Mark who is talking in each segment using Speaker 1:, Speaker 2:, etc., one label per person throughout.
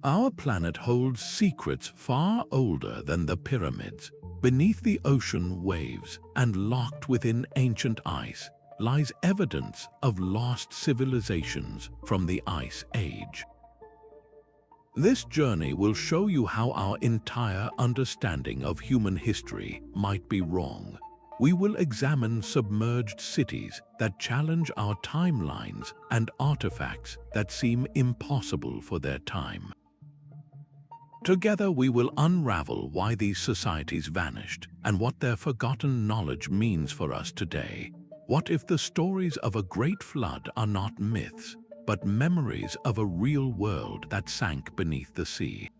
Speaker 1: Our planet holds secrets far older than the pyramids. Beneath the ocean waves and locked within ancient ice lies evidence of lost civilizations from the Ice Age. This journey will show you how our entire understanding of human history might be wrong. We will examine submerged cities that challenge our timelines and artifacts that seem impossible for their time. Together we will unravel why these societies vanished and what their forgotten knowledge means for us today. What if the stories of a great flood are not myths, but memories of a real world that sank beneath the sea?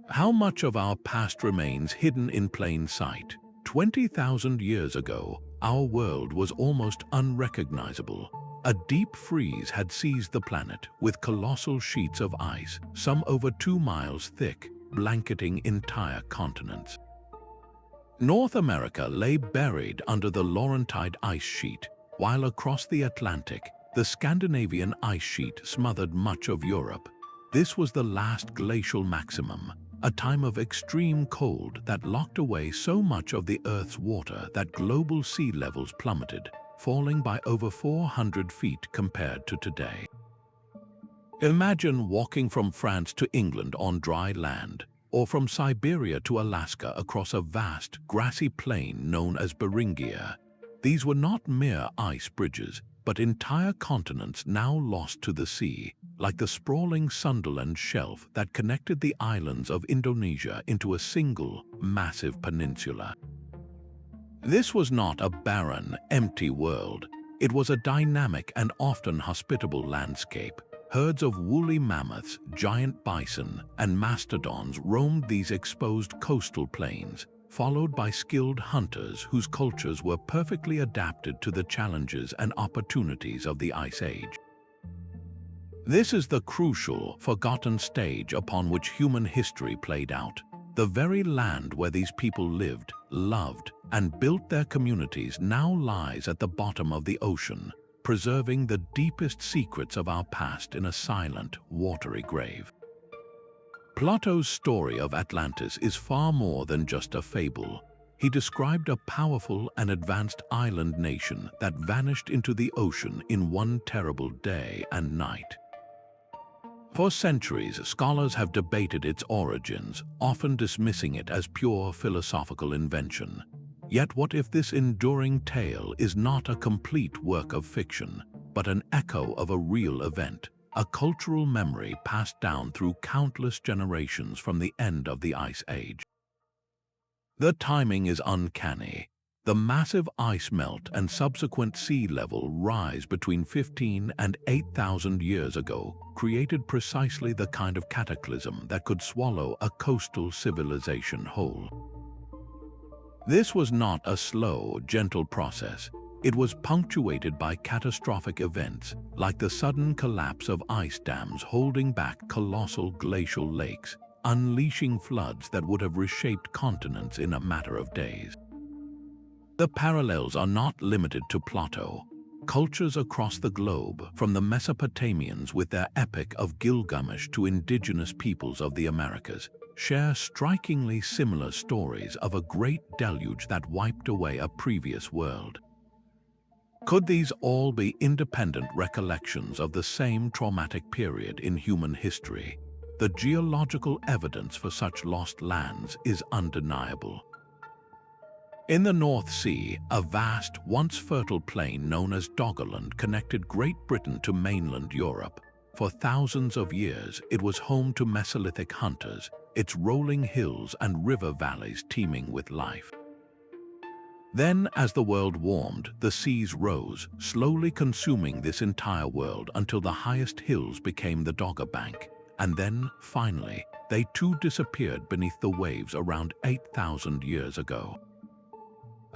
Speaker 1: How much of our past remains hidden in plain sight? 20,000 years ago, our world was almost unrecognizable. A deep freeze had seized the planet with colossal sheets of ice, some over 2 miles thick, blanketing entire continents. North America lay buried under the Laurentide ice sheet, while across the Atlantic, the Scandinavian ice sheet smothered much of Europe. This was the Last Glacial Maximum, a time of extreme cold that locked away so much of the Earth's water that global sea levels plummeted, falling by over 400 feet compared to today. Imagine walking from France to England on dry land, or from Siberia to Alaska across a vast, grassy plain known as Beringia. These were not mere ice bridges, but entire continents now lost to the sea, like the sprawling Sunderland Shelf that connected the islands of Indonesia into a single, massive peninsula. This was not a barren, empty world. It was a dynamic and often hospitable landscape. Herds of woolly mammoths, giant bison, and mastodons roamed these exposed coastal plains, followed by skilled hunters whose cultures were perfectly adapted to the challenges and opportunities of the Ice Age. This is the crucial, forgotten stage upon which human history played out. The very land where these people lived, loved, and built their communities now lies at the bottom of the ocean, preserving the deepest secrets of our past in a silent, watery grave. Plato's story of Atlantis is far more than just a fable. He described a powerful and advanced island nation that vanished into the ocean in one terrible day and night. For centuries, scholars have debated its origins, often dismissing it as pure philosophical invention. Yet what if this enduring tale is not a complete work of fiction, but an echo of a real event, a cultural memory passed down through countless generations from the end of the Ice Age? The timing is uncanny. The massive ice melt and subsequent sea level rise between 15 and 8,000 years ago created precisely the kind of cataclysm that could swallow a coastal civilization whole. This was not a slow, gentle process. It was punctuated by catastrophic events, like the sudden collapse of ice dams holding back colossal glacial lakes, unleashing floods that would have reshaped continents in a matter of days. The parallels are not limited to Plato. Cultures across the globe, from the Mesopotamians with their Epic of Gilgamesh to indigenous peoples of the Americas, share strikingly similar stories of a great deluge that wiped away a previous world. Could these all be independent recollections of the same traumatic period in human history? The geological evidence for such lost lands is undeniable. In the North Sea, a vast, once fertile plain known as Doggerland connected Great Britain to mainland Europe. For thousands of years, it was home to Mesolithic hunters, its rolling hills and river valleys teeming with life. Then, as the world warmed, the seas rose, slowly consuming this entire world until the highest hills became the Dogger Bank. And then, finally, they too disappeared beneath the waves around 8,000 years ago.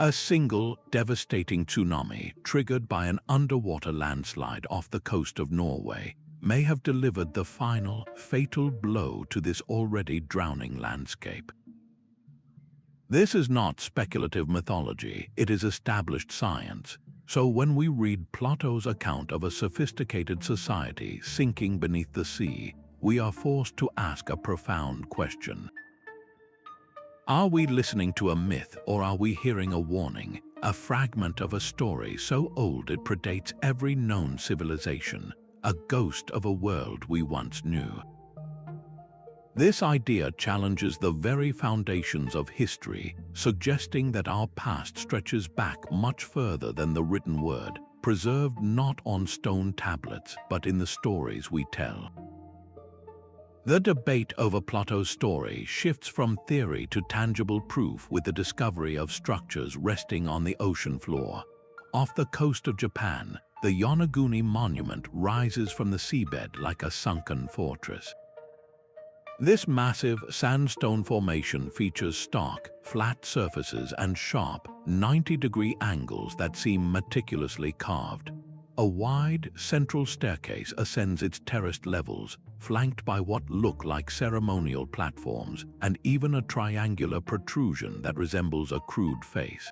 Speaker 1: A single, devastating tsunami, triggered by an underwater landslide off the coast of Norway, may have delivered the final, fatal blow to this already drowning landscape. This is not speculative mythology, it is established science. So when we read Plato's account of a sophisticated society sinking beneath the sea, we are forced to ask a profound question. Are we listening to a myth, or are we hearing a warning, a fragment of a story so old it predates every known civilization, a ghost of a world we once knew? This idea challenges the very foundations of history, suggesting that our past stretches back much further than the written word, preserved not on stone tablets but in the stories we tell. The debate over Plato's story shifts from theory to tangible proof with the discovery of structures resting on the ocean floor. Off the coast of Japan, the Yonaguni Monument rises from the seabed like a sunken fortress. This massive sandstone formation features stark, flat surfaces and sharp, 90-degree angles that seem meticulously carved. A wide, central staircase ascends its terraced levels, flanked by what look like ceremonial platforms and even a triangular protrusion that resembles a crude face.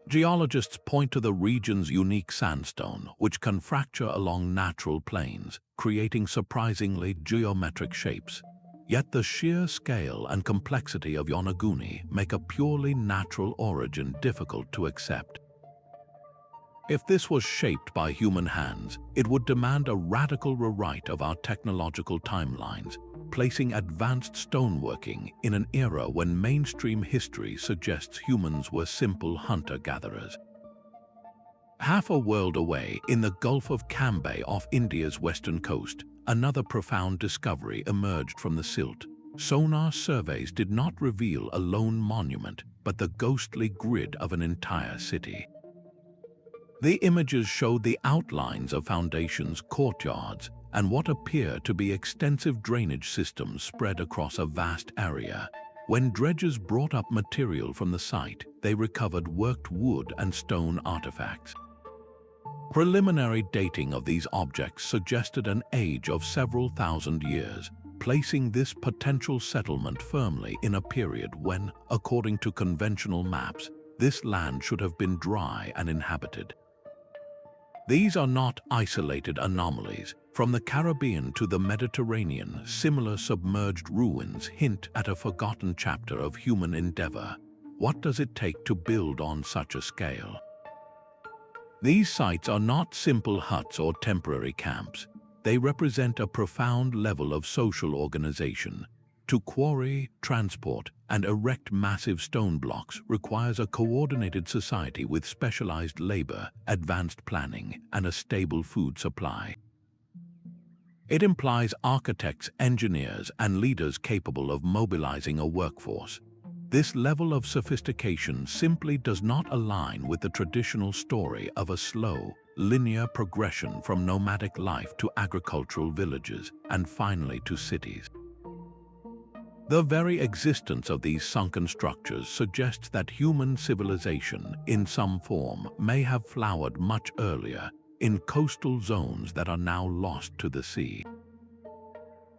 Speaker 1: Geologists point to the region's unique sandstone, which can fracture along natural plains, creating surprisingly geometric shapes. Yet the sheer scale and complexity of Yonaguni make a purely natural origin difficult to accept. If this was shaped by human hands, it would demand a radical rewrite of our technological timelines, placing advanced stoneworking in an era when mainstream history suggests humans were simple hunter-gatherers. Half a world away, in the Gulf of Cambay off India's western coast, another profound discovery emerged from the silt. Sonar surveys did not reveal a lone monument, but the ghostly grid of an entire city. The images showed the outlines of foundations, courtyards, and what appear to be extensive drainage systems spread across a vast area. When dredgers brought up material from the site, they recovered worked wood and stone artifacts. Preliminary dating of these objects suggested an age of several thousand years, placing this potential settlement firmly in a period when, according to conventional maps, this land should have been dry and inhabited. These are not isolated anomalies. From the Caribbean to the Mediterranean, similar submerged ruins hint at a forgotten chapter of human endeavor. What does it take to build on such a scale? These sites are not simple huts or temporary camps. They represent a profound level of social organization. To quarry, transport, and erect massive stone blocks requires a coordinated society with specialized labor, advanced planning, and a stable food supply. It implies architects, engineers, and leaders capable of mobilizing a workforce. This level of sophistication simply does not align with the traditional story of a slow, linear progression from nomadic life to agricultural villages and finally to cities. The very existence of these sunken structures suggests that human civilization, in some form, may have flowered much earlier, in coastal zones that are now lost to the sea.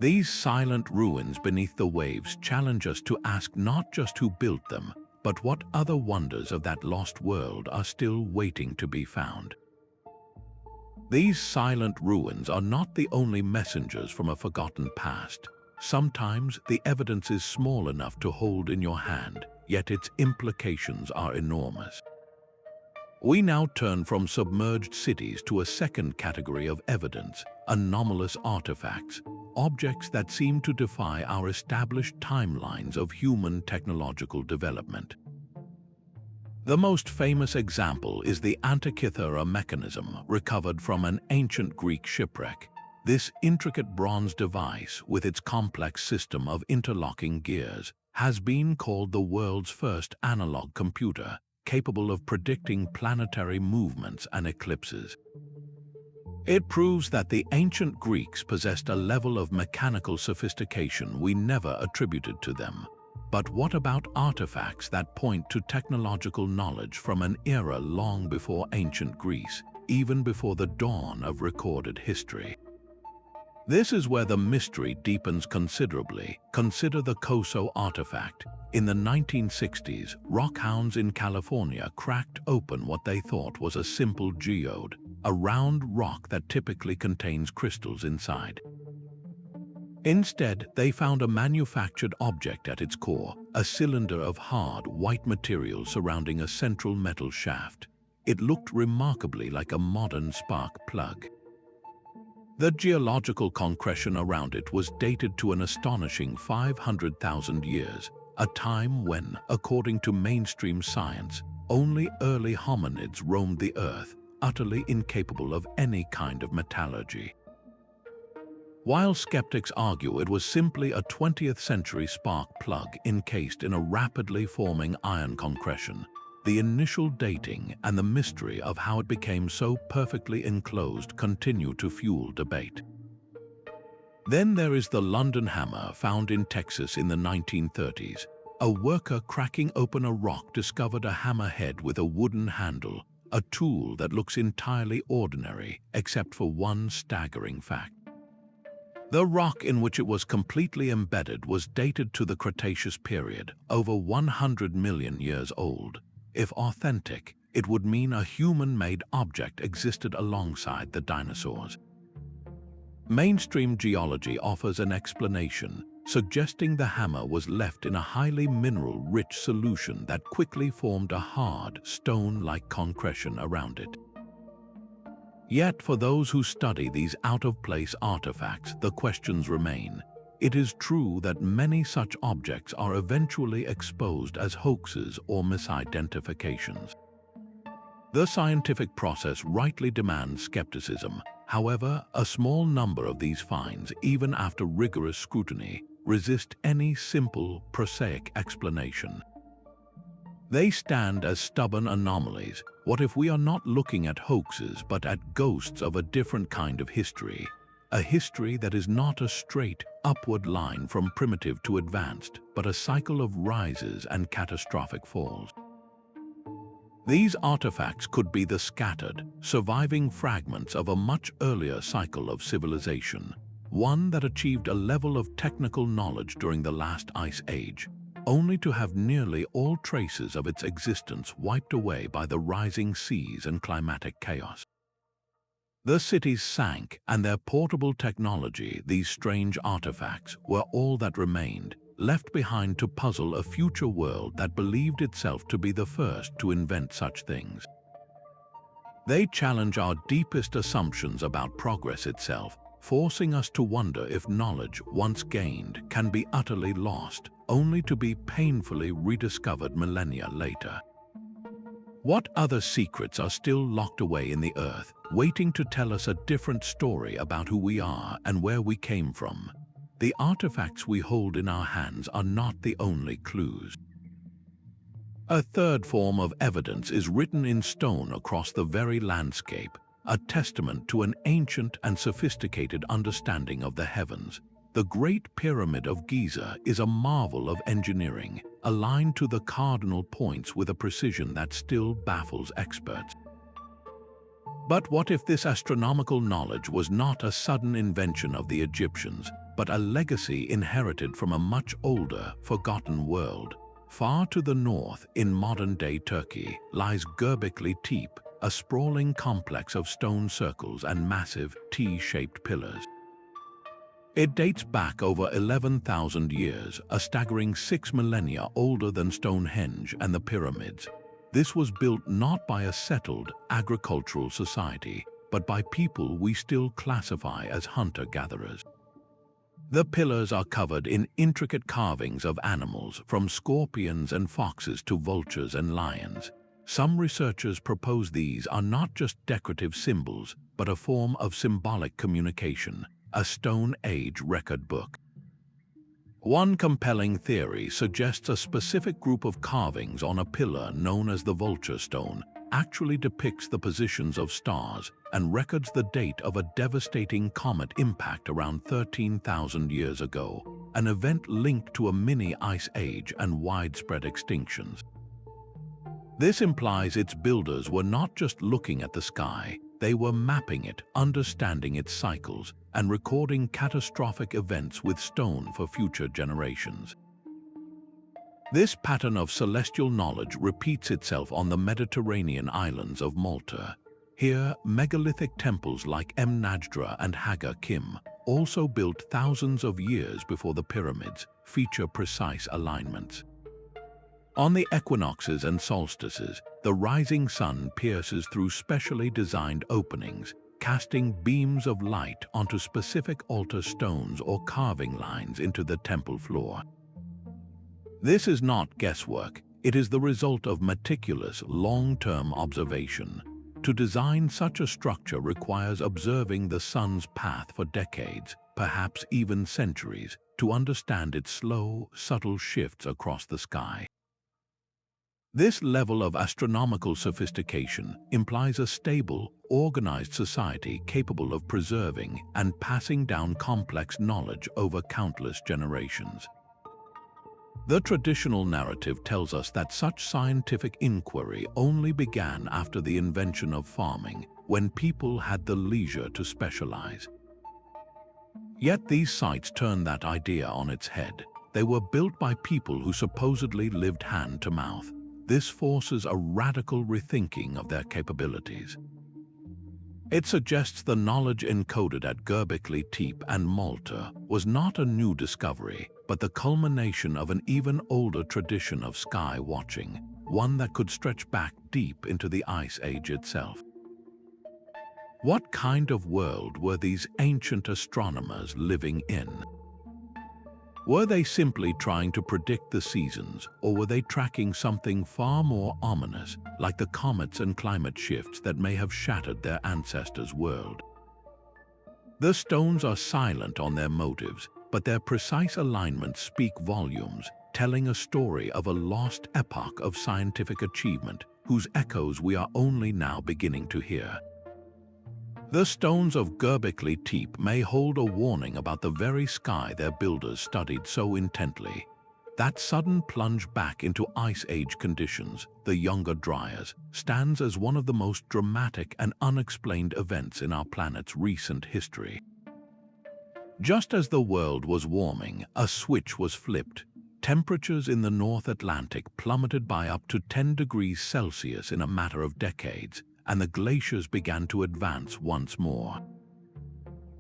Speaker 1: These silent ruins beneath the waves challenge us to ask not just who built them, but what other wonders of that lost world are still waiting to be found. These silent ruins are not the only messengers from a forgotten past. Sometimes the evidence is small enough to hold in your hand, yet its implications are enormous. We now turn from submerged cities to a second category of evidence: anomalous artifacts, objects that seem to defy our established timelines of human technological development. The most famous example is the Antikythera mechanism recovered from an ancient Greek shipwreck. This intricate bronze device, with its complex system of interlocking gears, has been called the world's first analog computer, capable of predicting planetary movements and eclipses. It proves that the ancient Greeks possessed a level of mechanical sophistication we never attributed to them. But what about artifacts that point to technological knowledge from an era long before ancient Greece, even before the dawn of recorded history? This is where the mystery deepens considerably. Consider the Coso artifact. In the 1960s, rockhounds in California cracked open what they thought was a simple geode, a round rock that typically contains crystals inside. Instead, they found a manufactured object at its core, a cylinder of hard, white material surrounding a central metal shaft. It looked remarkably like a modern spark plug. The geological concretion around it was dated to an astonishing 500,000 years, a time when, according to mainstream science, only early hominids roamed the earth, utterly incapable of any kind of metallurgy. While skeptics argue it was simply a 20th century spark plug encased in a rapidly forming iron concretion, the initial dating and the mystery of how it became so perfectly enclosed continue to fuel debate. Then there is the London hammer found in Texas in the 1930s. A worker cracking open a rock discovered a hammerhead with a wooden handle, a tool that looks entirely ordinary except for one staggering fact. The rock in which it was completely embedded was dated to the Cretaceous period, over 100 million years old. If authentic, it would mean a human-made object existed alongside the dinosaurs. Mainstream geology offers an explanation, suggesting the hammer was left in a highly mineral-rich solution that quickly formed a hard, stone-like concretion around it. Yet for those who study these out-of-place artifacts, the questions remain. It is true that many such objects are eventually exposed as hoaxes or misidentifications. The scientific process rightly demands skepticism. However, a small number of these finds, even after rigorous scrutiny, resist any simple, prosaic explanation. They stand as stubborn anomalies. What if we are not looking at hoaxes but at ghosts of a different kind of history? A history that is not a straight, upward line from primitive to advanced, but a cycle of rises and catastrophic falls. These artifacts could be the scattered, surviving fragments of a much earlier cycle of civilization, one that achieved a level of technical knowledge during the last ice age, only to have nearly all traces of its existence wiped away by the rising seas and climatic chaos. The cities sank, and their portable technology, these strange artifacts, were all that remained, left behind to puzzle a future world that believed itself to be the first to invent such things. They challenge our deepest assumptions about progress itself, forcing us to wonder if knowledge once gained can be utterly lost, only to be painfully rediscovered millennia later. What other secrets are still locked away in the earth, waiting to tell us a different story about who we are and where we came from? The artifacts we hold in our hands are not the only clues. A third form of evidence is written in stone across the very landscape, a testament to an ancient and sophisticated understanding of the heavens. The Great Pyramid of Giza is a marvel of engineering, aligned to the cardinal points with a precision that still baffles experts. But what if this astronomical knowledge was not a sudden invention of the Egyptians, but a legacy inherited from a much older, forgotten world? Far to the north, in modern-day Turkey, lies Göbekli Tepe, a sprawling complex of stone circles and massive, T-shaped pillars. It dates back over 11,000 years, a staggering 6 millennia older than Stonehenge and the pyramids. This was built not by a settled, agricultural society, but by people we still classify as hunter-gatherers. The pillars are covered in intricate carvings of animals, from scorpions and foxes to vultures and lions. Some researchers propose these are not just decorative symbols, but a form of symbolic communication, a Stone Age record book. One compelling theory suggests a specific group of carvings on a pillar known as the vulture stone actually depicts the positions of stars and records the date of a devastating comet impact around 13,000 years ago, an event linked to a mini ice age and widespread extinctions. This implies its builders were not just looking at the sky, they were mapping it, understanding its cycles, and recording catastrophic events with stone for future generations. This pattern of celestial knowledge repeats itself on the Mediterranean islands of Malta. Here, megalithic temples like Najdra and Haga Kim, also built thousands of years before the pyramids, feature precise alignments. On the equinoxes and solstices, the rising sun pierces through specially designed openings, casting beams of light onto specific altar stones or carving lines into the temple floor. This is not guesswork, it is the result of meticulous, long-term observation. To design such a structure requires observing the sun's path for decades, perhaps even centuries, to understand its slow, subtle shifts across the sky. This level of astronomical sophistication implies a stable, organized society capable of preserving and passing down complex knowledge over countless generations. The traditional narrative tells us that such scientific inquiry only began after the invention of farming, when people had the leisure to specialize. Yet these sites turn that idea on its head. They were built by people who supposedly lived hand to mouth. This forces a radical rethinking of their capabilities. It suggests the knowledge encoded at Göbekli Tepe and Malta was not a new discovery, but the culmination of an even older tradition of sky watching, one that could stretch back deep into the Ice Age itself. What kind of world were these ancient astronomers living in? Were they simply trying to predict the seasons, or were they tracking something far more ominous, like the comets and climate shifts that may have shattered their ancestors' world? The stones are silent on their motives, but their precise alignments speak volumes, telling a story of a lost epoch of scientific achievement whose echoes we are only now beginning to hear. The stones of Göbekli Tepe may hold a warning about the very sky their builders studied so intently. That sudden plunge back into Ice Age conditions, the Younger Dryas, stands as one of the most dramatic and unexplained events in our planet's recent history. Just as the world was warming, a switch was flipped. Temperatures in the North Atlantic plummeted by up to 10 degrees Celsius in a matter of decades, and the glaciers began to advance once more.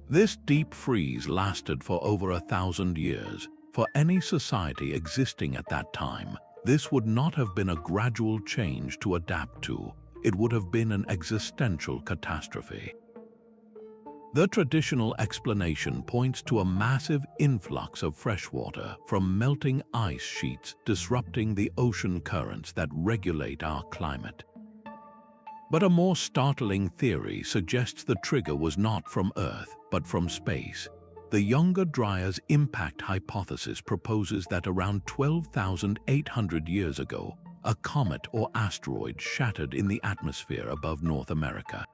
Speaker 1: This deep freeze lasted for over 1,000 years. For any society existing at that time, this would not have been a gradual change to adapt to. It would have been an existential catastrophe. The traditional explanation points to a massive influx of freshwater from melting ice sheets disrupting the ocean currents that regulate our climate. But a more startling theory suggests the trigger was not from Earth, but from space. The Younger Dryas impact hypothesis proposes that around 12,800 years ago, a comet or asteroid shattered in the atmosphere above North America.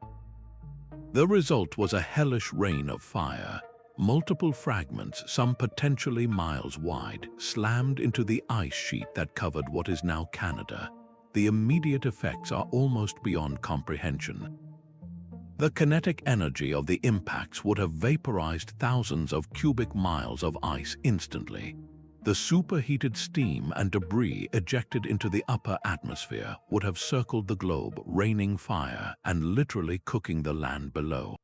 Speaker 1: The result was a hellish rain of fire. Multiple fragments, some potentially miles wide, slammed into the ice sheet that covered what is now Canada. The immediate effects are almost beyond comprehension. The kinetic energy of the impacts would have vaporized thousands of cubic miles of ice instantly. The superheated steam and debris ejected into the upper atmosphere would have circled the globe, raining fire and literally cooking the land below.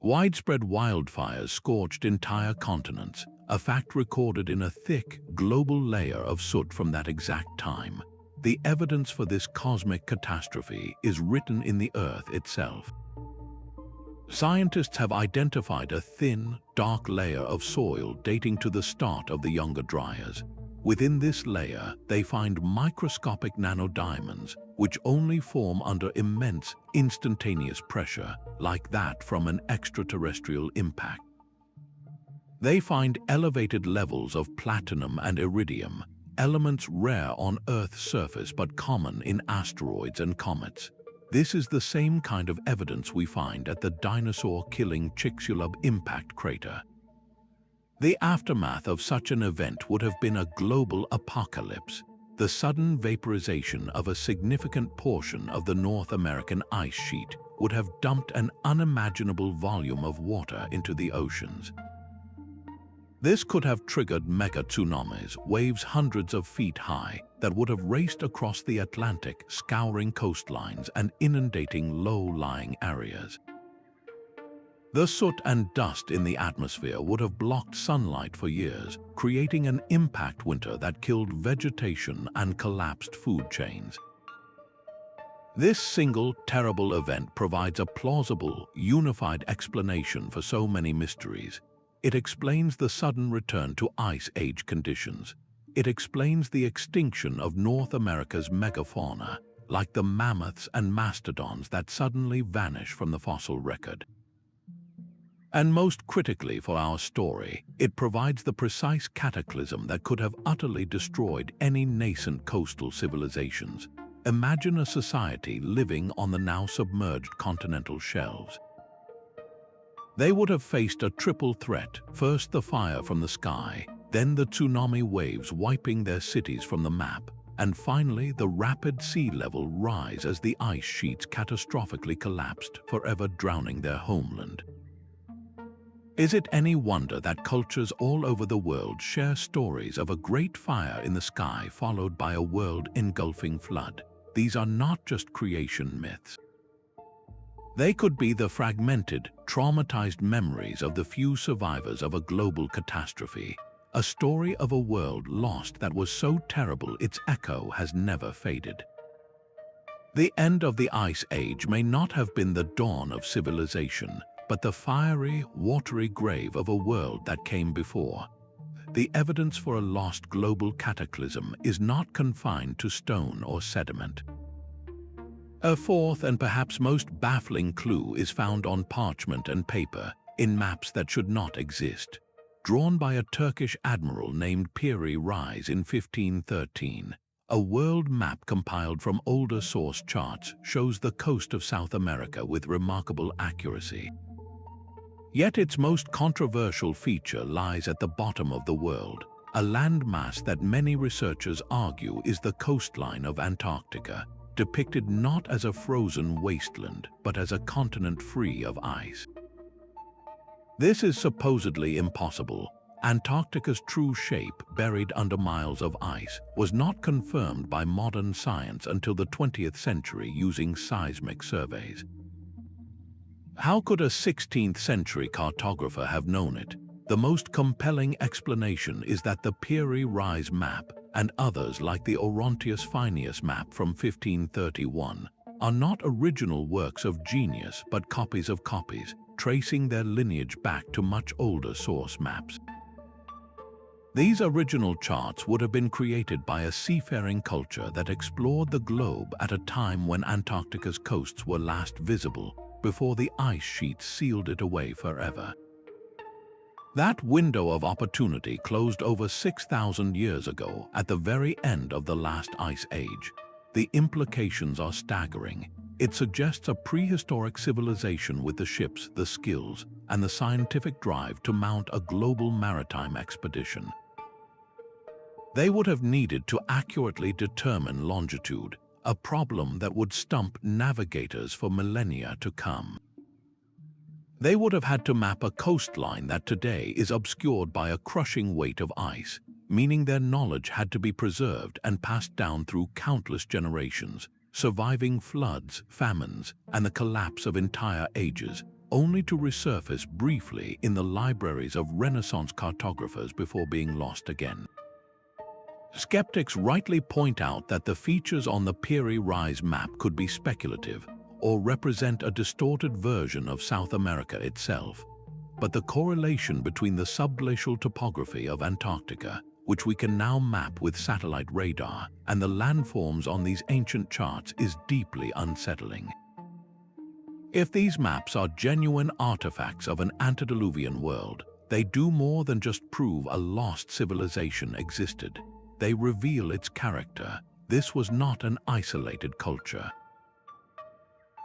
Speaker 1: Widespread wildfires scorched entire continents, a fact recorded in a thick, global layer of soot from that exact time. The evidence for this cosmic catastrophe is written in the Earth itself. Scientists have identified a thin, dark layer of soil dating to the start of the Younger Dryas. Within this layer, they find microscopic nanodiamonds, which only form under immense, instantaneous pressure, like that from an extraterrestrial impact. They find elevated levels of platinum and iridium, elements rare on Earth's surface but common in asteroids and comets. This is the same kind of evidence we find at the dinosaur-killing Chicxulub impact crater. The aftermath of such an event would have been a global apocalypse. The sudden vaporization of a significant portion of the North American ice sheet would have dumped an unimaginable volume of water into the oceans. This could have triggered mega tsunamis, waves hundreds of feet high, that would have raced across the Atlantic, scouring coastlines and inundating low-lying areas. The soot and dust in the atmosphere would have blocked sunlight for years, creating an impact winter that killed vegetation and collapsed food chains. This single terrible event provides a plausible, unified explanation for so many mysteries. It explains the sudden return to Ice Age conditions. It explains the extinction of North America's megafauna, like the mammoths and mastodons that suddenly vanish from the fossil record. And most critically for our story, it provides the precise cataclysm that could have utterly destroyed any nascent coastal civilizations. Imagine a society living on the now submerged continental shelves. They would have faced a triple threat: first the fire from the sky, then the tsunami waves wiping their cities from the map, and finally the rapid sea level rise as the ice sheets catastrophically collapsed, forever drowning their homeland. Is it any wonder that cultures all over the world share stories of a great fire in the sky followed by a world-engulfing flood? These are not just creation myths. They could be the fragmented, traumatized memories of the few survivors of a global catastrophe, a story of a world lost that was so terrible its echo has never faded. The end of the Ice Age may not have been the dawn of civilization, but the fiery, watery grave of a world that came before. The evidence for a lost global cataclysm is not confined to stone or sediment. A fourth and perhaps most baffling clue is found on parchment and paper, in maps that should not exist. Drawn by a Turkish admiral named Piri Reis in 1513, a world map compiled from older source charts shows the coast of South America with remarkable accuracy. Yet its most controversial feature lies at the bottom of the world, a landmass that many researchers argue is the coastline of Antarctica, depicted not as a frozen wasteland, but as a continent free of ice. This is supposedly impossible. Antarctica's true shape, buried under miles of ice, was not confirmed by modern science until the 20th century using seismic surveys. How could a 16th century cartographer have known it? The most compelling explanation is that the Piri Reis map, and others like the Orontius Phineus map from 1531, are not original works of genius but copies of copies, tracing their lineage back to much older source maps. These original charts would have been created by a seafaring culture that explored the globe at a time when Antarctica's coasts were last visible, before the ice sheets sealed it away forever. That window of opportunity closed over 6,000 years ago, at the very end of the last ice age. The implications are staggering. It suggests a prehistoric civilization with the ships, the skills, and the scientific drive to mount a global maritime expedition. They would have needed to accurately determine longitude, a problem that would stump navigators for millennia to come. They would have had to map a coastline that today is obscured by a crushing weight of ice, meaning their knowledge had to be preserved and passed down through countless generations, surviving floods, famines, and the collapse of entire ages, only to resurface briefly in the libraries of Renaissance cartographers before being lost again. Skeptics rightly point out that the features on the Piri Reis map could be speculative or represent a distorted version of South America itself. But the correlation between the subglacial topography of Antarctica, which we can now map with satellite radar, and the landforms on these ancient charts is deeply unsettling. If these maps are genuine artifacts of an antediluvian world, they do more than just prove a lost civilization existed. They reveal its character. This was not an isolated culture.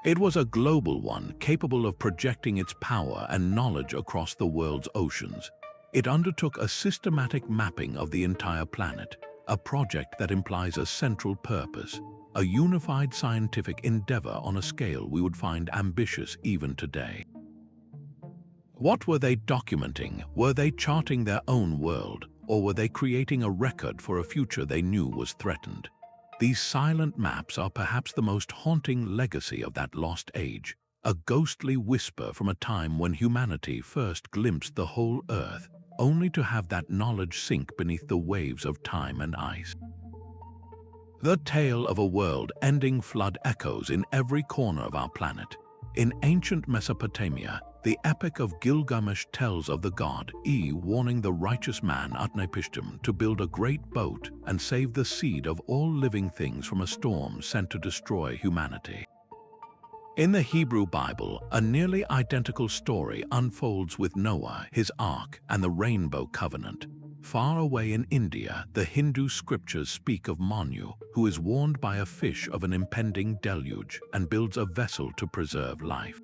Speaker 1: It was a global one, capable of projecting its power and knowledge across the world's oceans. It undertook a systematic mapping of the entire planet, a project that implies a central purpose, a unified scientific endeavor on a scale we would find ambitious even today. What were they documenting? Were they charting their own world, or were they creating a record for a future they knew was threatened? These silent maps are perhaps the most haunting legacy of that lost age, a ghostly whisper from a time when humanity first glimpsed the whole Earth, only to have that knowledge sink beneath the waves of time and ice. The tale of a world-ending flood echoes in every corner of our planet. In ancient Mesopotamia, the Epic of Gilgamesh tells of the god warning the righteous man Utnapishtim to build a great boat and save the seed of all living things from a storm sent to destroy humanity. In the Hebrew Bible, a nearly identical story unfolds with Noah, his ark, and the Rainbow Covenant. Far away in India, the Hindu scriptures speak of Manu, who is warned by a fish of an impending deluge and builds a vessel to preserve life.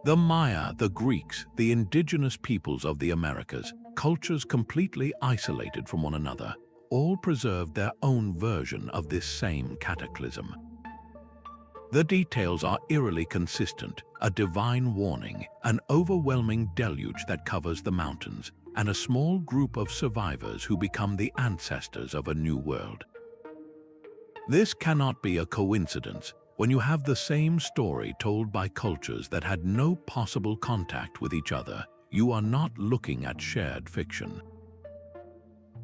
Speaker 1: The Maya, the Greeks, the indigenous peoples of the Americas, cultures completely isolated from one another, all preserved their own version of this same cataclysm. The details are eerily consistent: a divine warning, an overwhelming deluge that covers the mountains, and a small group of survivors who become the ancestors of a new world. This cannot be a coincidence. When you have the same story told by cultures that had no possible contact with each other, you are not looking at shared fiction.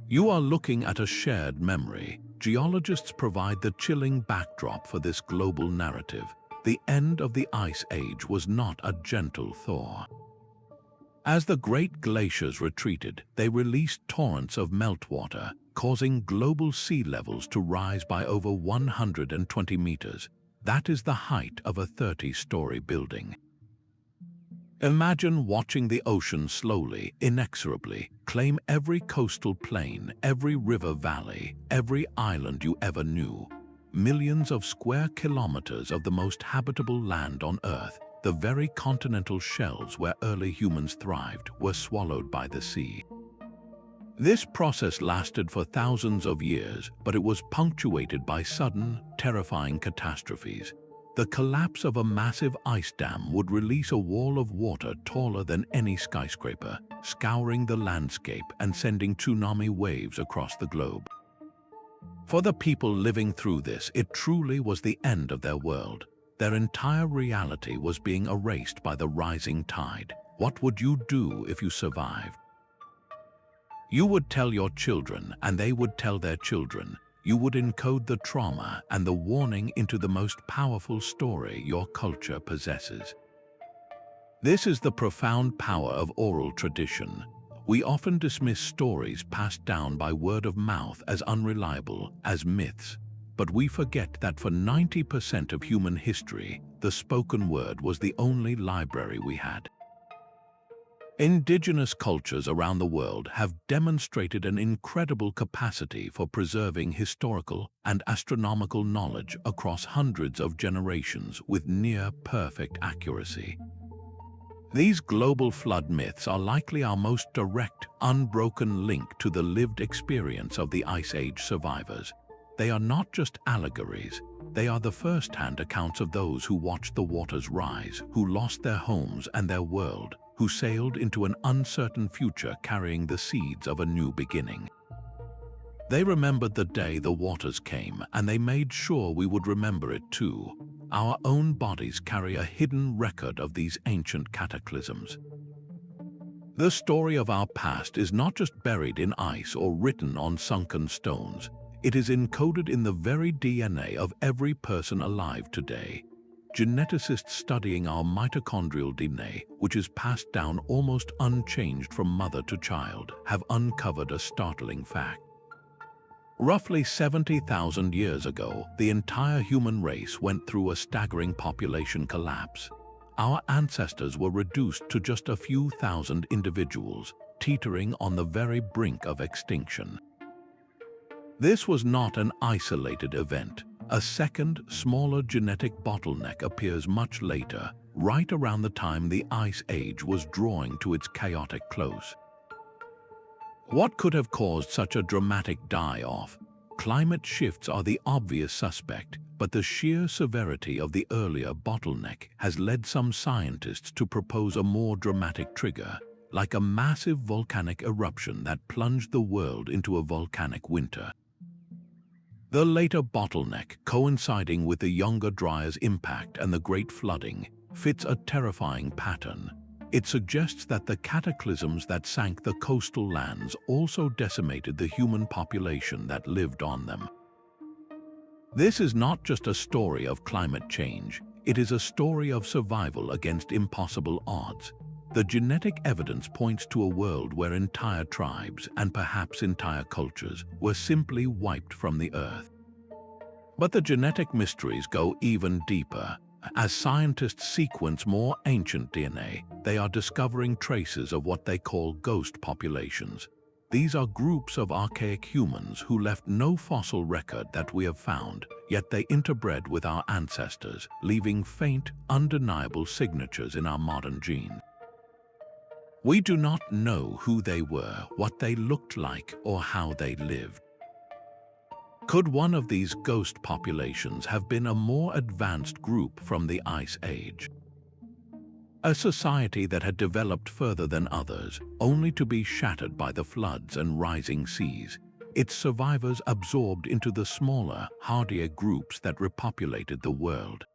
Speaker 1: You are looking at a shared memory. Geologists provide the chilling backdrop for this global narrative. The end of the Ice Age was not a gentle thaw. As the great glaciers retreated, they released torrents of meltwater, causing global sea levels to rise by over 120 meters. That is the height of a 30-story building. Imagine watching the ocean slowly, inexorably, claim every coastal plain, every river valley, every island you ever knew. Millions of square kilometers of the most habitable land on Earth, the very continental shelves where early humans thrived, were swallowed by the sea. This process lasted for thousands of years, but it was punctuated by sudden, terrifying catastrophes. The collapse of a massive ice dam would release a wall of water taller than any skyscraper, scouring the landscape and sending tsunami waves across the globe. For the people living through this, it truly was the end of their world. Their entire reality was being erased by the rising tide. What would you do if you survived? You would tell your children, and they would tell their children. You would encode the trauma and the warning into the most powerful story your culture possesses. This is the profound power of oral tradition. We often dismiss stories passed down by word of mouth as unreliable, as myths. But we forget that for 90% of human history, the spoken word was the only library we had. Indigenous cultures around the world have demonstrated an incredible capacity for preserving historical and astronomical knowledge across hundreds of generations with near-perfect accuracy. These global flood myths are likely our most direct, unbroken link to the lived experience of the Ice Age survivors. They are not just allegories, they are the first-hand accounts of those who watched the waters rise, who lost their homes and their world, who sailed into an uncertain future carrying the seeds of a new beginning. They remembered the day the waters came, and they made sure we would remember it too. Our own bodies carry a hidden record of these ancient cataclysms. The story of our past is not just buried in ice or written on sunken stones. It is encoded in the very DNA of every person alive today. Geneticists studying our mitochondrial DNA, which is passed down almost unchanged from mother to child, have uncovered a startling fact. Roughly 70,000 years ago, the entire human race went through a staggering population collapse. Our ancestors were reduced to just a few thousand individuals, teetering on the very brink of extinction. This was not an isolated event. A second, smaller genetic bottleneck appears much later, right around the time the Ice Age was drawing to its chaotic close. What could have caused such a dramatic die-off? Climate shifts are the obvious suspect. but the sheer severity of the earlier bottleneck has led some scientists to propose a more dramatic trigger, like a massive volcanic eruption that plunged the world into a volcanic winter. The later bottleneck, coinciding with the Younger Dryas impact and the Great Flooding, fits a terrifying pattern. It suggests that the cataclysms that sank the coastal lands also decimated the human population that lived on them. This is not just a story of climate change, it is a story of survival against impossible odds. The genetic evidence points to a world where entire tribes, and perhaps entire cultures, were simply wiped from the earth. But the genetic mysteries go even deeper. As scientists sequence more ancient DNA, they are discovering traces of what they call ghost populations. These are groups of archaic humans who left no fossil record that we have found, yet they interbred with our ancestors, leaving faint, undeniable signatures in our modern genes. We do not know who they were, what they looked like, or how they lived. Could one of these ghost populations have been a more advanced group from the Ice Age? A society that had developed further than others, only to be shattered by the floods and rising seas, its survivors absorbed into the smaller, hardier groups that repopulated the world.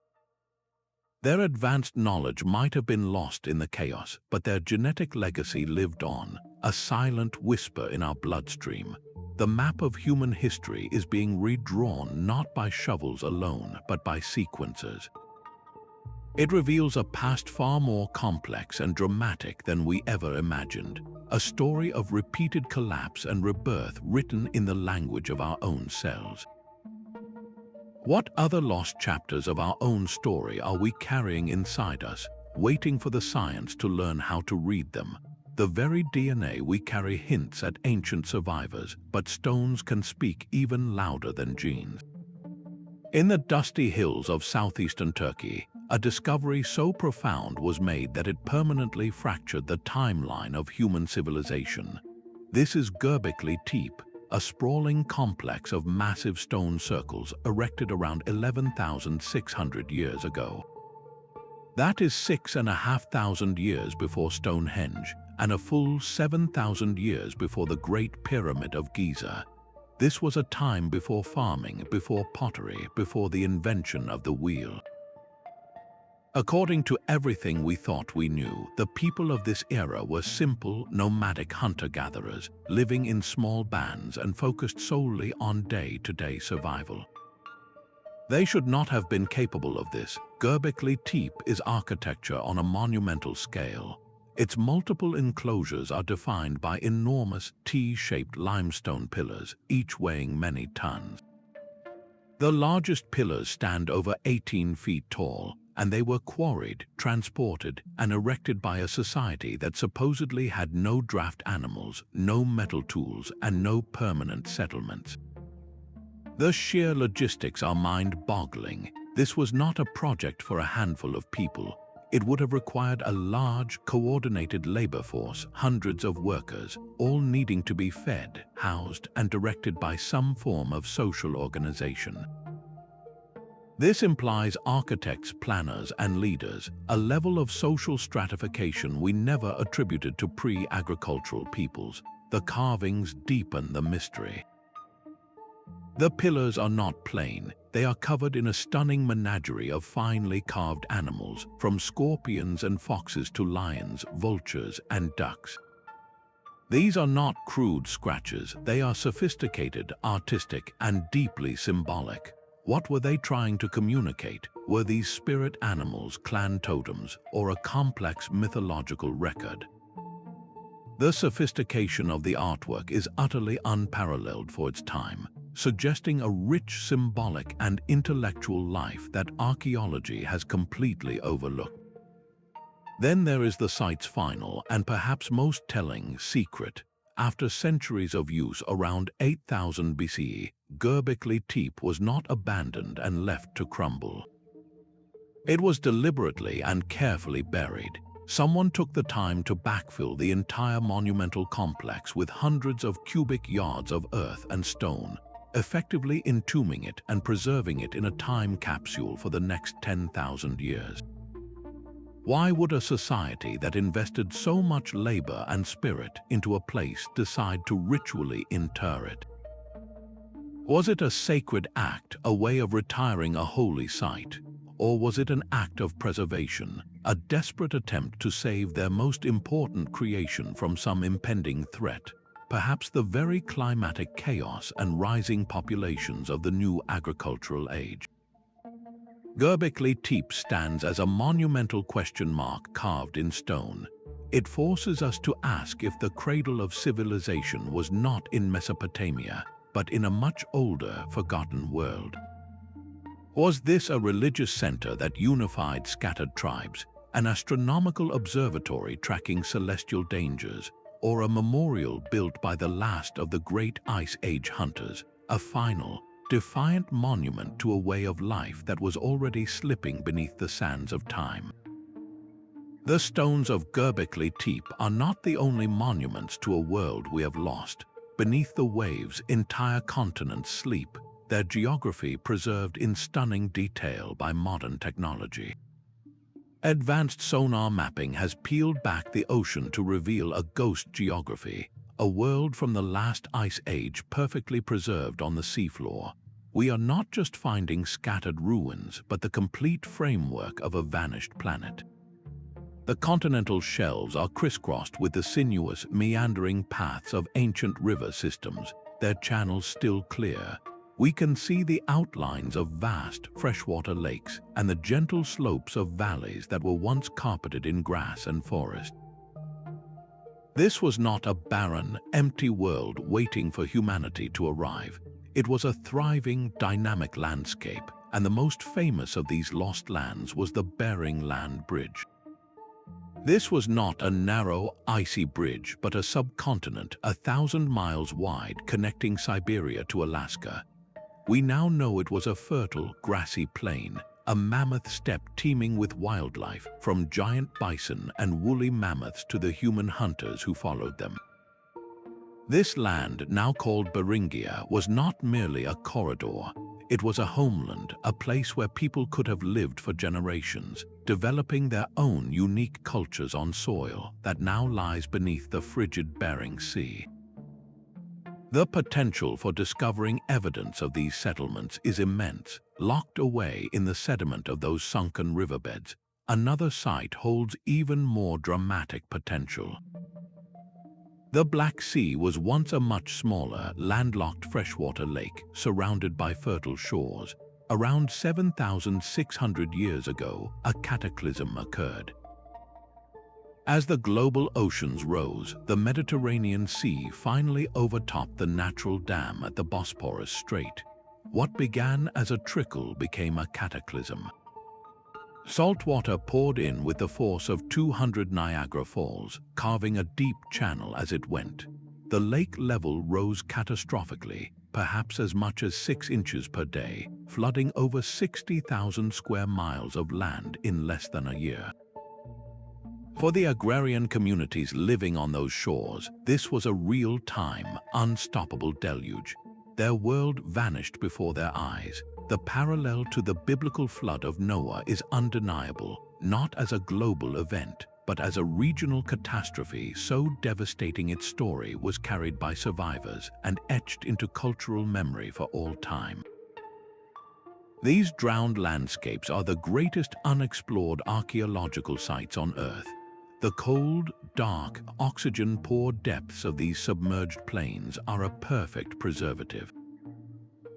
Speaker 1: Their advanced knowledge might have been lost in the chaos, but their genetic legacy lived on, a silent whisper in our bloodstream. The map of human history is being redrawn not by shovels alone, but by sequencers. It reveals a past far more complex and dramatic than we ever imagined, a story of repeated collapse and rebirth written in the language of our own cells. What other lost chapters of our own story are we carrying inside us, waiting for the science to learn how to read them? The very DNA we carry hints at ancient survivors, but stones can speak even louder than genes. In the dusty hills of southeastern Turkey, a discovery so profound was made that it permanently fractured the timeline of human civilization. This is Göbekli Tepe, a sprawling complex of massive stone circles erected around 11,600 years ago. That is 6,500 years before Stonehenge, and a full 7,000 years before the Great Pyramid of Giza. This was a time before farming, before pottery, before the invention of the wheel. According to everything we thought we knew, the people of this era were simple, nomadic hunter-gatherers, living in small bands and focused solely on day-to-day survival. They should not have been capable of this. Göbekli Tepe is architecture on a monumental scale. Its multiple enclosures are defined by enormous T-shaped limestone pillars, each weighing many tons. The largest pillars stand over 18 feet tall, and they were quarried, transported, and erected by a society that supposedly had no draft animals, no metal tools, and no permanent settlements. The sheer logistics are mind-boggling. This was not a project for a handful of people. It would have required a large, coordinated labor force, hundreds of workers, all needing to be fed, housed, and directed by some form of social organization. This implies architects, planners, and leaders, a level of social stratification we never attributed to pre-agricultural peoples. The carvings deepen the mystery. The pillars are not plain. They are covered in a stunning menagerie of finely carved animals, from scorpions and foxes to lions, vultures, and ducks. These are not crude scratches. They are sophisticated, artistic, and deeply symbolic. What were they trying to communicate? Were these spirit animals, clan totems, or a complex mythological record? The sophistication of the artwork is utterly unparalleled for its time, suggesting a rich symbolic and intellectual life that archaeology has completely overlooked. Then there is the site's final and perhaps most telling secret. After centuries of use around 8000 BCE, Göbekli Tepe was not abandoned and left to crumble. It was deliberately and carefully buried. Someone took the time to backfill the entire monumental complex with hundreds of cubic yards of earth and stone. effectively entombing it and preserving it in a time capsule for the next 10,000 years. Why would a society that invested so much labor and spirit into a place decide to ritually inter it? Was it a sacred act, a way of retiring a holy site? Or was it an act of preservation, a desperate attempt to save their most important creation from some impending threat, perhaps the very climatic chaos and rising populations of the new agricultural age? Göbekli Tepe stands as a monumental question mark carved in stone. It forces us to ask if the cradle of civilization was not in Mesopotamia, but in a much older, forgotten world. Was this a religious center that unified scattered tribes, an astronomical observatory tracking celestial dangers, or a memorial built by the last of the great Ice Age hunters, a final, defiant monument to a way of life that was already slipping beneath the sands of time? The stones of Göbekli Tepe are not the only monuments to a world we have lost. Beneath the waves, entire continents sleep, their geography preserved in stunning detail by modern technology. Advanced sonar mapping has peeled back the ocean to reveal a ghost geography, a world from the last ice age perfectly preserved on the seafloor. We are not just finding scattered ruins, but the complete framework of a vanished planet. The continental shelves are crisscrossed with the sinuous, meandering paths of ancient river systems, their channels still clear. We can see the outlines of vast freshwater lakes and the gentle slopes of valleys that were once carpeted in grass and forest. This was not a barren, empty world waiting for humanity to arrive. It was a thriving, dynamic landscape, and the most famous of these lost lands was the Bering Land Bridge. This was not a narrow, icy bridge, but a subcontinent 1,000 miles wide connecting Siberia to Alaska. We now know it was a fertile, grassy plain, a mammoth steppe teeming with wildlife, from giant bison and woolly mammoths to the human hunters who followed them. This land, now called Beringia, was not merely a corridor. It was a homeland, a place where people could have lived for generations, developing their own unique cultures on soil that now lies beneath the frigid Bering Sea. The potential for discovering evidence of these settlements is immense. Locked away in the sediment of those sunken riverbeds, another site holds even more dramatic potential. The Black Sea was once a much smaller, landlocked freshwater lake surrounded by fertile shores. Around 7,600 years ago, a cataclysm occurred. As the global oceans rose, the Mediterranean Sea finally overtopped the natural dam at the Bosporus Strait. What began as a trickle became a cataclysm. Salt water poured in with the force of 200 Niagara Falls, carving a deep channel as it went. The lake level rose catastrophically, perhaps as much as 6 inches per day, flooding over 60,000 square miles of land in less than a year. For the agrarian communities living on those shores, this was a real-time, unstoppable deluge. Their world vanished before their eyes. The parallel to the biblical flood of Noah is undeniable, not as a global event, but as a regional catastrophe so devastating its story was carried by survivors and etched into cultural memory for all time. These drowned landscapes are the greatest unexplored archaeological sites on Earth. The cold, dark, oxygen-poor depths of these submerged plains are a perfect preservative.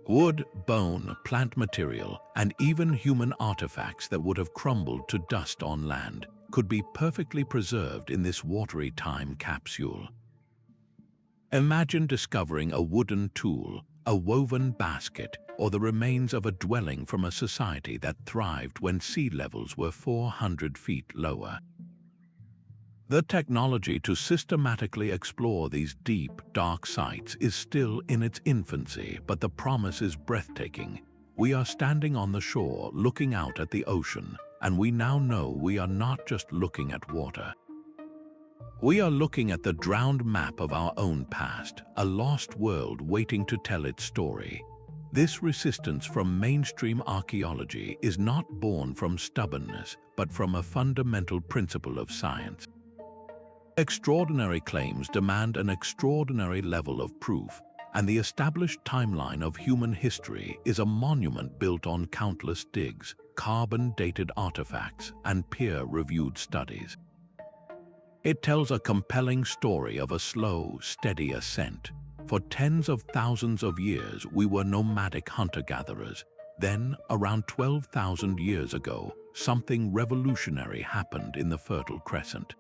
Speaker 1: Wood, bone, plant material, and even human artifacts that would have crumbled to dust on land could be perfectly preserved in this watery time capsule. Imagine discovering a wooden tool, a woven basket, or the remains of a dwelling from a society that thrived when sea levels were 400 feet lower. The technology to systematically explore these deep, dark sites is still in its infancy, but the promise is breathtaking. We are standing on the shore, looking out at the ocean, and we now know we are not just looking at water. We are looking at the drowned map of our own past, a lost world waiting to tell its story. This resistance from mainstream archaeology is not born from stubbornness, but from a fundamental principle of science. Extraordinary claims demand an extraordinary level of proof, and the established timeline of human history is a monument built on countless digs, carbon-dated artifacts, and peer-reviewed studies. It tells a compelling story of a slow, steady ascent. For tens of thousands of years, we were nomadic hunter-gatherers. Then, around 12,000 years ago, something revolutionary happened in the Fertile Crescent.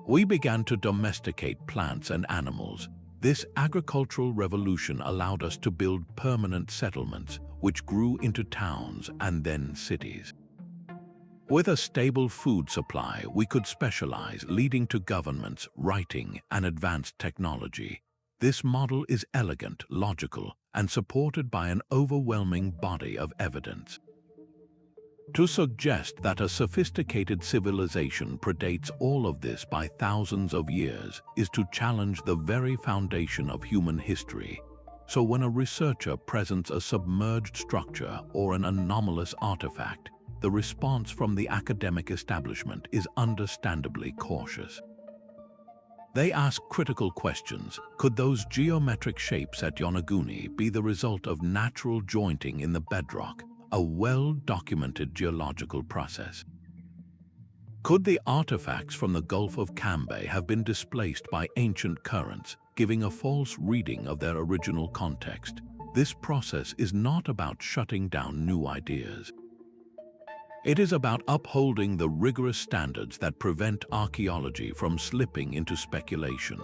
Speaker 1: We began to domesticate plants and animals. This agricultural revolution allowed us to build permanent settlements, which grew into towns and then cities. With a stable food supply, we could specialize, leading to governments, writing, and advanced technology. This model is elegant, logical, and supported by an overwhelming body of evidence. To suggest that a sophisticated civilization predates all of this by thousands of years is to challenge the very foundation of human history. So when a researcher presents a submerged structure or an anomalous artifact, the response from the academic establishment is understandably cautious. They ask critical questions. Could those geometric shapes at Yonaguni be the result of natural jointing in the bedrock, a well-documented geological process? Could the artifacts from the Gulf of Cambay have been displaced by ancient currents, giving a false reading of their original context? This process is not about shutting down new ideas. It is about upholding the rigorous standards that prevent archaeology from slipping into speculation.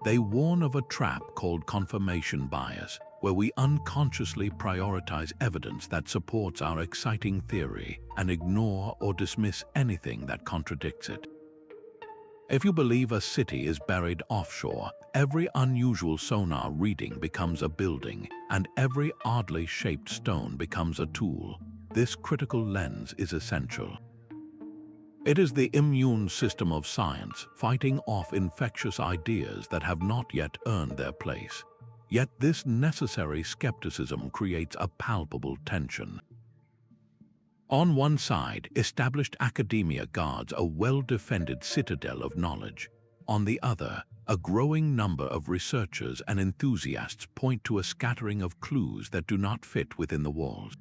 Speaker 1: They warn of a trap called confirmation bias, where we unconsciously prioritize evidence that supports our exciting theory and ignore or dismiss anything that contradicts it. If you believe a city is buried offshore, every unusual sonar reading becomes a building, and every oddly shaped stone becomes a tool. This critical lens is essential. It is the immune system of science fighting off infectious ideas that have not yet earned their place. Yet this necessary skepticism creates a palpable tension. On one side, established academia guards a well-defended citadel of knowledge. On the other, a growing number of researchers and enthusiasts point to a scattering of clues that do not fit within the walls.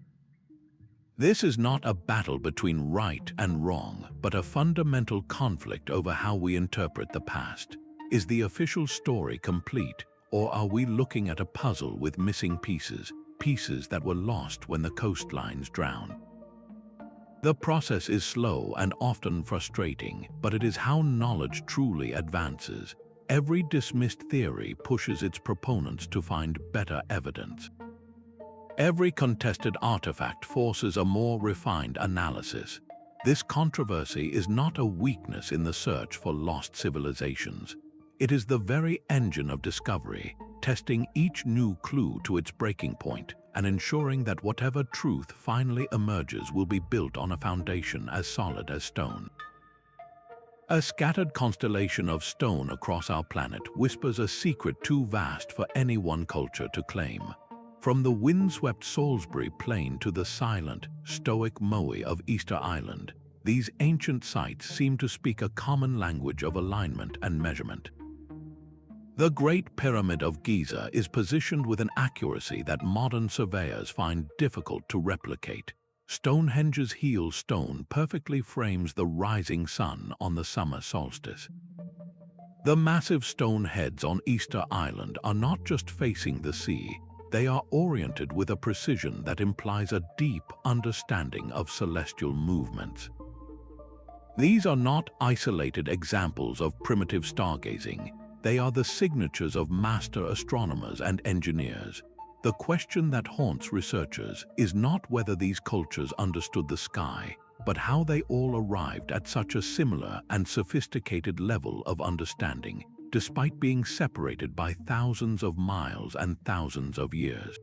Speaker 1: This is not a battle between right and wrong, but a fundamental conflict over how we interpret the past. Is the official story complete, or are we looking at a puzzle with missing pieces, pieces that were lost when the coastlines drowned? The process is slow and often frustrating, but it is how knowledge truly advances. Every dismissed theory pushes its proponents to find better evidence. Every contested artifact forces a more refined analysis. This controversy is not a weakness in the search for lost civilizations. It is the very engine of discovery, testing each new clue to its breaking point and ensuring that whatever truth finally emerges will be built on a foundation as solid as stone. A scattered constellation of stone across our planet whispers a secret too vast for any one culture to claim. From the windswept Salisbury Plain to the silent, stoic Moai of Easter Island, these ancient sites seem to speak a common language of alignment and measurement. The Great Pyramid of Giza is positioned with an accuracy that modern surveyors find difficult to replicate. Stonehenge's heel stone perfectly frames the rising sun on the summer solstice. The massive stone heads on Easter Island are not just facing the sea, they are oriented with a precision that implies a deep understanding of celestial movements. These are not isolated examples of primitive stargazing. They are the signatures of master astronomers and engineers. The question that haunts researchers is not whether these cultures understood the sky, but how they all arrived at such a similar and sophisticated level of understanding, despite being separated by thousands of miles and thousands of years.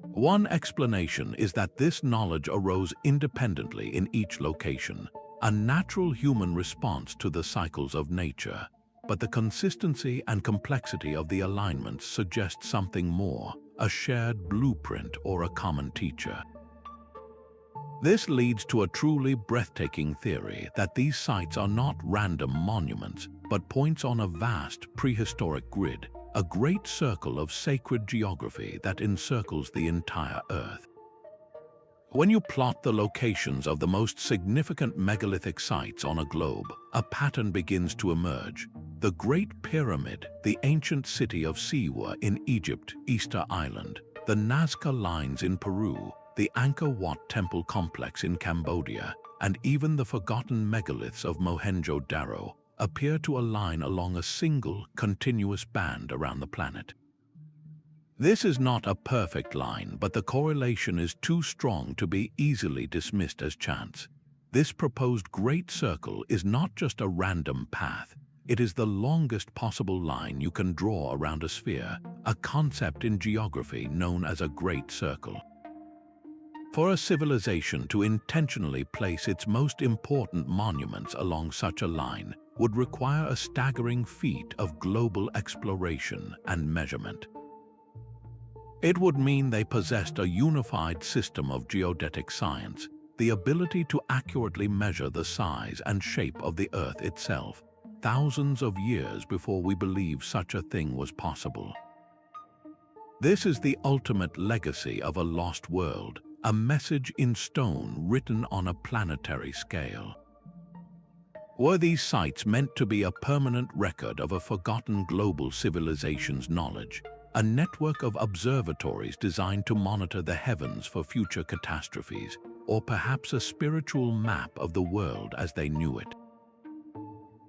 Speaker 1: One explanation is that this knowledge arose independently in each location. a natural human response to the cycles of nature, but the consistency and complexity of the alignments suggest something more, a shared blueprint or a common teacher. This leads to a truly breathtaking theory that these sites are not random monuments, but points on a vast prehistoric grid, a great circle of sacred geography that encircles the entire Earth. When you plot the locations of the most significant megalithic sites on a globe, a pattern begins to emerge. The Great Pyramid, the ancient city of Siwa in Egypt, Easter Island, the Nazca Lines in Peru, the Angkor Wat Temple complex in Cambodia, and even the forgotten megaliths of Mohenjo-Daro appear to align along a single, continuous band around the planet. This is not a perfect line, but the correlation is too strong to be easily dismissed as chance. This proposed great circle is not just a random path, it is the longest possible line you can draw around a sphere, a concept in geography known as a great circle. For a civilization to intentionally place its most important monuments along such a line would require a staggering feat of global exploration and measurement. It would mean they possessed a unified system of geodetic science, the ability to accurately measure the size and shape of the Earth itself, thousands of years before we believed such a thing was possible. This is the ultimate legacy of a lost world, a message in stone written on a planetary scale. Were these sites meant to be a permanent record of a forgotten global civilization's knowledge, a network of observatories designed to monitor the heavens for future catastrophes, or perhaps a spiritual map of the world as they knew it?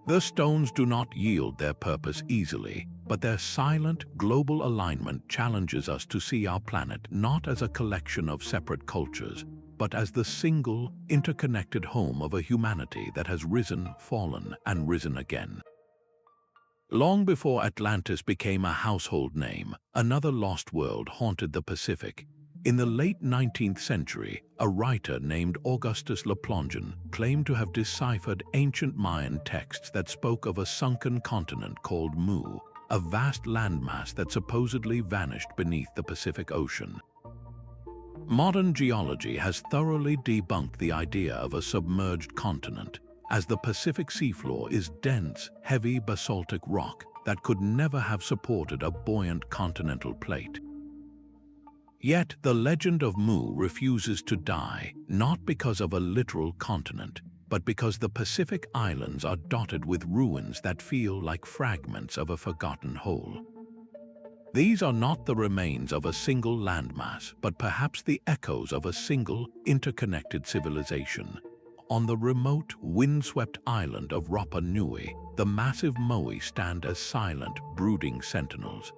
Speaker 1: The stones do not yield their purpose easily, but their silent, global alignment challenges us to see our planet not as a collection of separate cultures, but as the single, interconnected home of a humanity that has risen, fallen, and risen again. Long before Atlantis became a household name, another lost world haunted the Pacific. In the late 19th century, a writer named Augustus Le Plongeon claimed to have deciphered ancient Mayan texts that spoke of a sunken continent called Mu, a vast landmass that supposedly vanished beneath the Pacific Ocean. Modern geology has thoroughly debunked the idea of a submerged continent, as the Pacific seafloor is dense, heavy basaltic rock that could never have supported a buoyant continental plate. Yet the legend of Mu refuses to die, not because of a literal continent, but because the Pacific Islands are dotted with ruins that feel like fragments of a forgotten whole. These are not the remains of a single landmass, but perhaps the echoes of a single, interconnected civilization. On the remote, windswept island of Rapa Nui, the massive moai stand as silent, brooding sentinels.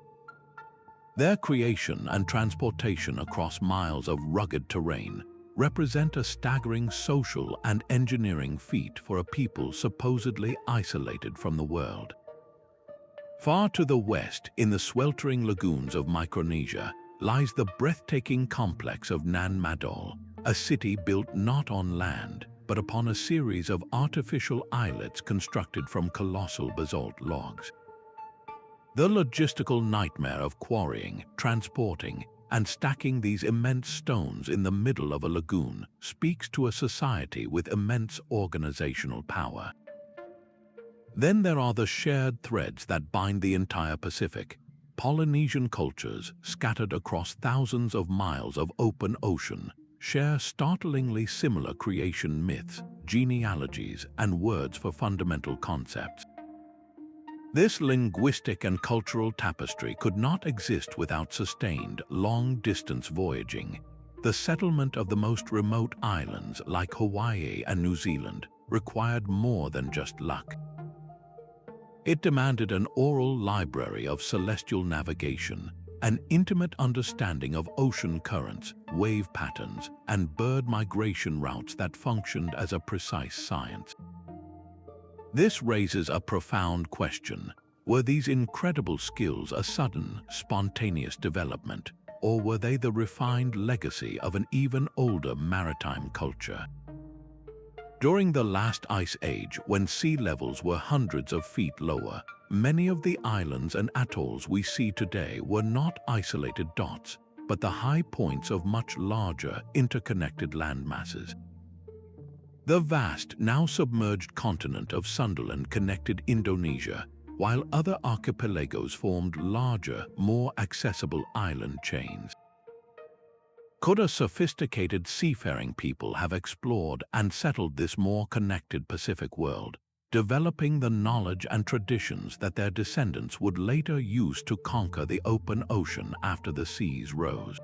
Speaker 1: Their creation and transportation across miles of rugged terrain represent a staggering social and engineering feat for a people supposedly isolated from the world. Far to the west, in the sweltering lagoons of Micronesia, lies the breathtaking complex of Nan Madol, a city built not on land, but upon a series of artificial islets constructed from colossal basalt logs. The logistical nightmare of quarrying, transporting, and stacking these immense stones in the middle of a lagoon speaks to a society with immense organizational power. Then there are the shared threads that bind the entire Pacific. Polynesian cultures, scattered across thousands of miles of open ocean, share startlingly similar creation myths, genealogies, and words for fundamental concepts. This linguistic and cultural tapestry could not exist without sustained, long-distance voyaging. The settlement of the most remote islands, like Hawaii and New Zealand, required more than just luck. It demanded an oral library of celestial navigation, an intimate understanding of ocean currents, wave patterns, and bird migration routes that functioned as a precise science. This raises a profound question. Were these incredible skills a sudden, spontaneous development, or were they the refined legacy of an even older maritime culture? During the last ice age, when sea levels were hundreds of feet lower, many of the islands and atolls we see today were not isolated dots, but the high points of much larger, interconnected landmasses. The vast, now submerged continent of Sundaland connected Indonesia, while other archipelagos formed larger, more accessible island chains. Could a sophisticated seafaring people have explored and settled this more connected Pacific world, developing the knowledge and traditions that their descendants would later use to conquer the open ocean after the seas rose?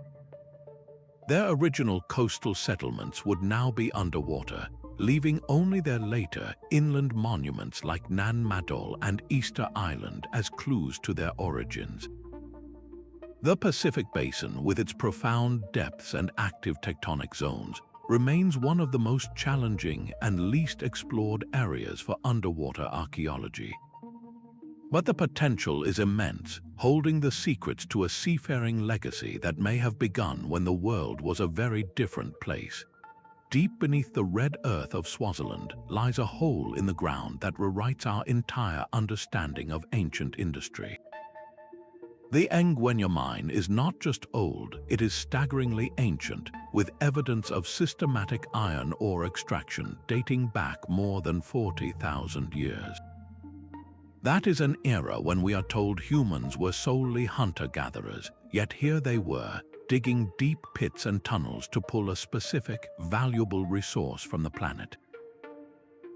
Speaker 1: Their original coastal settlements would now be underwater, leaving only their later inland monuments like Nan Madol and Easter Island as clues to their origins. The Pacific Basin, with its profound depths and active tectonic zones, remains one of the most challenging and least explored areas for underwater archaeology. But the potential is immense, holding the secrets to a seafaring legacy that may have begun when the world was a very different place. Deep beneath the red earth of Swaziland lies a hole in the ground that rewrites our entire understanding of ancient industry. The Ngwenya mine is not just old, it is staggeringly ancient, with evidence of systematic iron ore extraction dating back more than 40,000 years. That is an era when we are told humans were solely hunter-gatherers, yet here they were, digging deep pits and tunnels to pull a specific, valuable resource from the planet.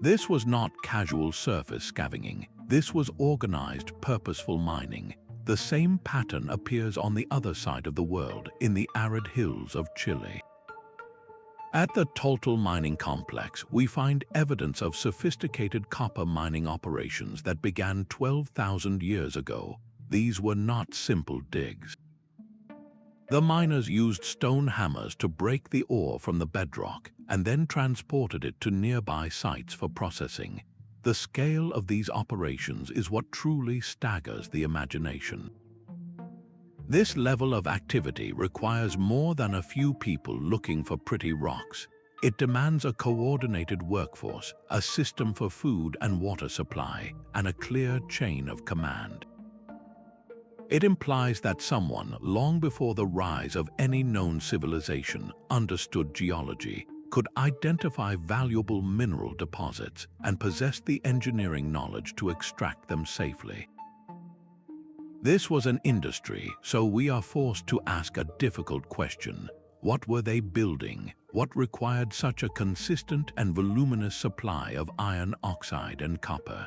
Speaker 1: This was not casual surface scavenging, this was organized, purposeful mining. The same pattern appears on the other side of the world, in the arid hills of Chile. At the Toltal mining complex, we find evidence of sophisticated copper mining operations that began 12,000 years ago. These were not simple digs. The miners used stone hammers to break the ore from the bedrock and then transported it to nearby sites for processing. The scale of these operations is what truly staggers the imagination. This level of activity requires more than a few people looking for pretty rocks. It demands a coordinated workforce, a system for food and water supply, and a clear chain of command. It implies that someone, long before the rise of any known civilization, understood geology, could identify valuable mineral deposits, and possessed the engineering knowledge to extract them safely. This was an industry, so we are forced to ask a difficult question. What were they building? What required such a consistent and voluminous supply of iron oxide and copper?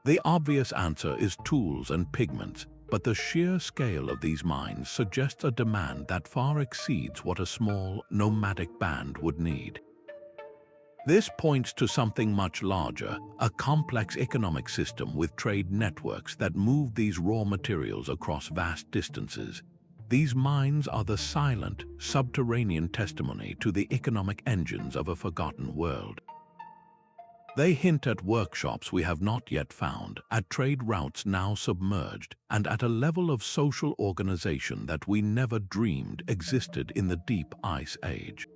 Speaker 1: The obvious answer is tools and pigments, but the sheer scale of these mines suggests a demand that far exceeds what a small, nomadic band would need. This points to something much larger, a complex economic system with trade networks that move these raw materials across vast distances. These mines are the silent, subterranean testimony to the economic engines of a forgotten world. They hint at workshops we have not yet found, at trade routes now submerged, and at a level of social organization that we never dreamed existed in the deep ice age.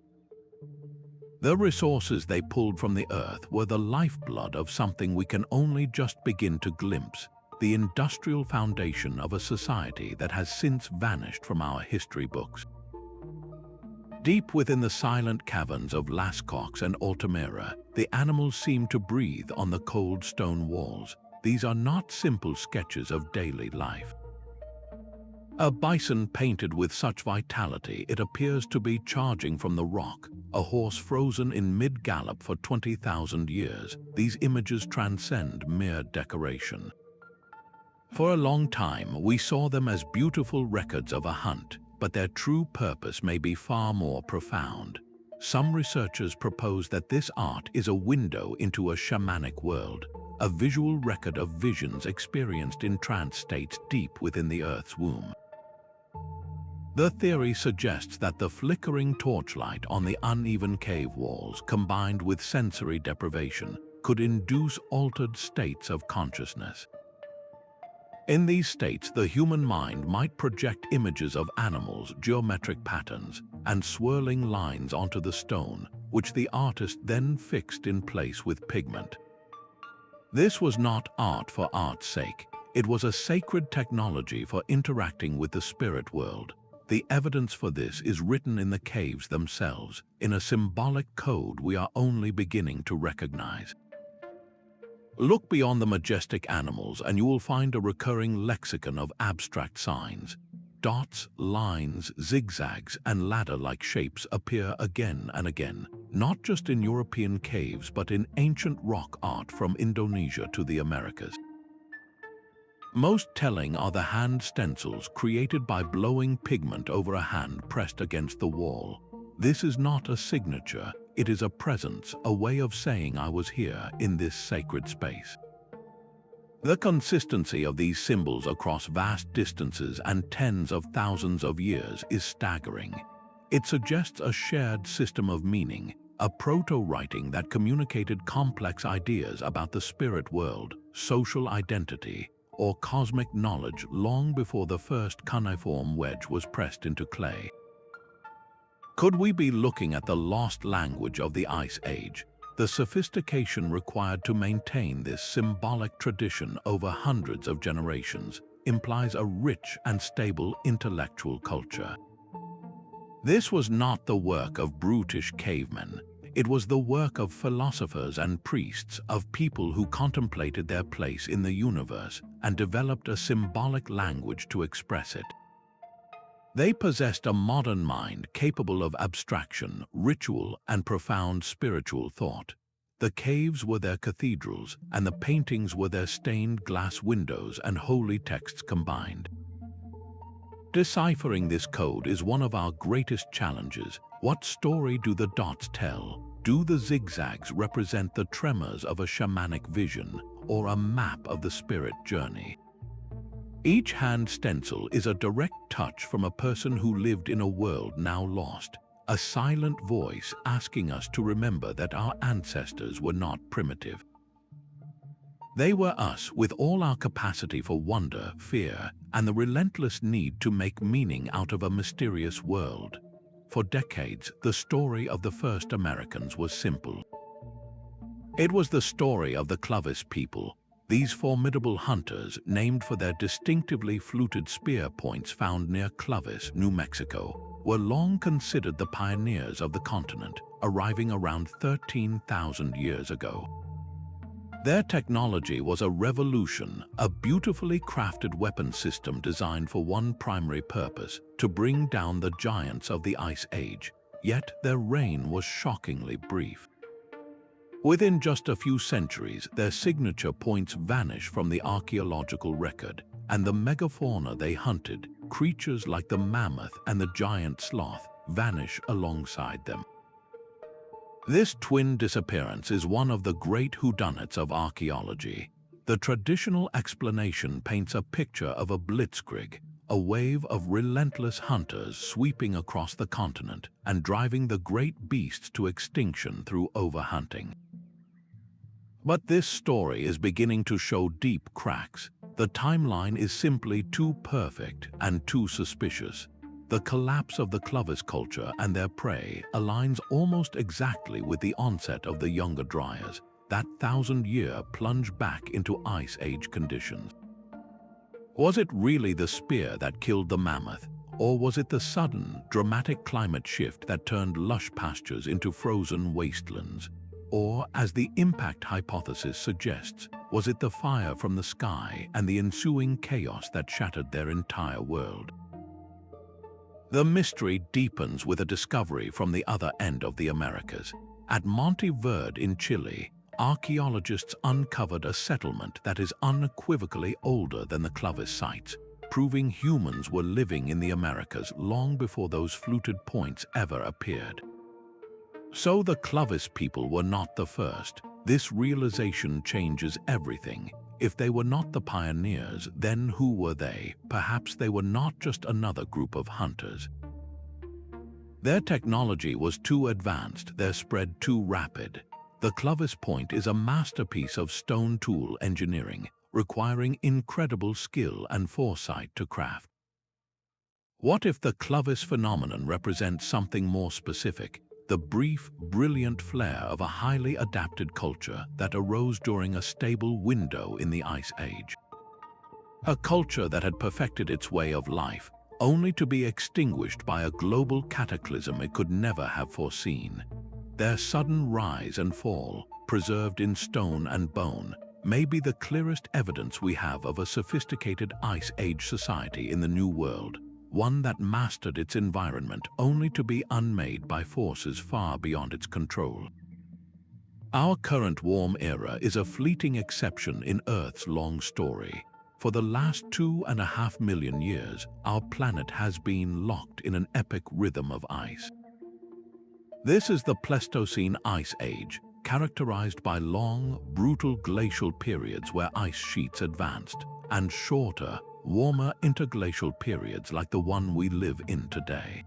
Speaker 1: The resources they pulled from the earth were the lifeblood of something we can only just begin to glimpse, the industrial foundation of a society that has since vanished from our history books. Deep within the silent caverns of Lascaux and Altamira, the animals seem to breathe on the cold stone walls. These are not simple sketches of daily life. A bison painted with such vitality it appears to be charging from the rock, a horse frozen in mid-gallop for 20,000 years. These images transcend mere decoration. For a long time, we saw them as beautiful records of a hunt, but their true purpose may be far more profound. Some researchers propose that this art is a window into a shamanic world, a visual record of visions experienced in trance states deep within the Earth's womb. The theory suggests that the flickering torchlight on the uneven cave walls, combined with sensory deprivation, could induce altered states of consciousness. In these states, the human mind might project images of animals, geometric patterns, and swirling lines onto the stone, which the artist then fixed in place with pigment. This was not art for art's sake. It was a sacred technology for interacting with the spirit world. The evidence for this is written in the caves themselves, in a symbolic code we are only beginning to recognize. Look beyond the majestic animals and you will find a recurring lexicon of abstract signs. Dots, lines, zigzags, and ladder-like shapes appear again and again, not just in European caves but in ancient rock art from Indonesia to the Americas. Most telling are the hand stencils created by blowing pigment over a hand pressed against the wall. This is not a signature, it is a presence, a way of saying I was here in this sacred space. The consistency of these symbols across vast distances and tens of thousands of years is staggering. It suggests a shared system of meaning, a proto-writing that communicated complex ideas about the spirit world, social identity, or cosmic knowledge long before the first cuneiform wedge was pressed into clay. Could we be looking at the lost language of the Ice Age? The sophistication required to maintain this symbolic tradition over hundreds of generations implies a rich and stable intellectual culture. This was not the work of brutish cavemen. It was the work of philosophers and priests, of people who contemplated their place in the universe and developed a symbolic language to express it. They possessed a modern mind capable of abstraction, ritual, and profound spiritual thought. The caves were their cathedrals, and the paintings were their stained glass windows and holy texts combined. Deciphering this code is one of our greatest challenges. What story do the dots tell? Do the zigzags represent the tremors of a shamanic vision, or a map of the spirit journey? Each hand stencil is a direct touch from a person who lived in a world now lost, a silent voice asking us to remember that our ancestors were not primitive. They were us, with all our capacity for wonder, fear, and the relentless need to make meaning out of a mysterious world. For decades, the story of the first Americans was simple. It was the story of the Clovis people. These formidable hunters, named for their distinctively fluted spear points found near Clovis, New Mexico, were long considered the pioneers of the continent, arriving around 13,000 years ago. Their technology was a revolution, a beautifully crafted weapon system designed for one primary purpose: to bring down the giants of the Ice Age. Yet their reign was shockingly brief. Within just a few centuries, their signature points vanish from the archaeological record, and the megafauna they hunted, creatures like the mammoth and the giant sloth, vanish alongside them. This twin disappearance is one of the great whodunits of archaeology. The traditional explanation paints a picture of a blitzkrieg, a wave of relentless hunters sweeping across the continent and driving the great beasts to extinction through overhunting. But this story is beginning to show deep cracks. The timeline is simply too perfect and too suspicious. The collapse of the Clovis culture and their prey aligns almost exactly with the onset of the Younger Dryas, that 1,000-year plunge back into Ice Age conditions. Was it really the spear that killed the mammoth, or was it the sudden, dramatic climate shift that turned lush pastures into frozen wastelands? Or, as the impact hypothesis suggests, was it the fire from the sky and the ensuing chaos that shattered their entire world? The mystery deepens with a discovery from the other end of the Americas. At Monte Verde in Chile, archaeologists uncovered a settlement that is unequivocally older than the Clovis sites, proving humans were living in the Americas long before those fluted points ever appeared. So the Clovis people were not the first. This realization changes everything. If they were not the pioneers, then who were they? Perhaps they were not just another group of hunters. Their technology was too advanced, their spread too rapid. The Clovis point is a masterpiece of stone tool engineering, requiring incredible skill and foresight to craft. What if the Clovis phenomenon represents something more specific? the brief, brilliant flare of a highly adapted culture that arose during a stable window in the Ice Age. A culture that had perfected its way of life, only to be extinguished by a global cataclysm it could never have foreseen. Their sudden rise and fall, preserved in stone and bone, may be the clearest evidence we have of a sophisticated Ice Age society in the New World, one that mastered its environment only to be unmade by forces far beyond its control. Our current warm era is a fleeting exception in Earth's long story. For the last 2.5 million years, our planet has been locked in an epic rhythm of ice. This is the Pleistocene Ice Age, characterized by long, brutal glacial periods where ice sheets advanced, and shorter, warmer interglacial periods like the one we live in today.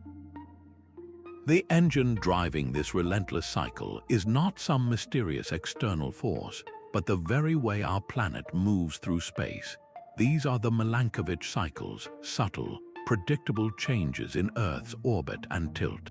Speaker 1: The engine driving this relentless cycle is not some mysterious external force, but the very way our planet moves through space. These are the Milankovitch cycles, subtle, predictable changes in Earth's orbit and tilt.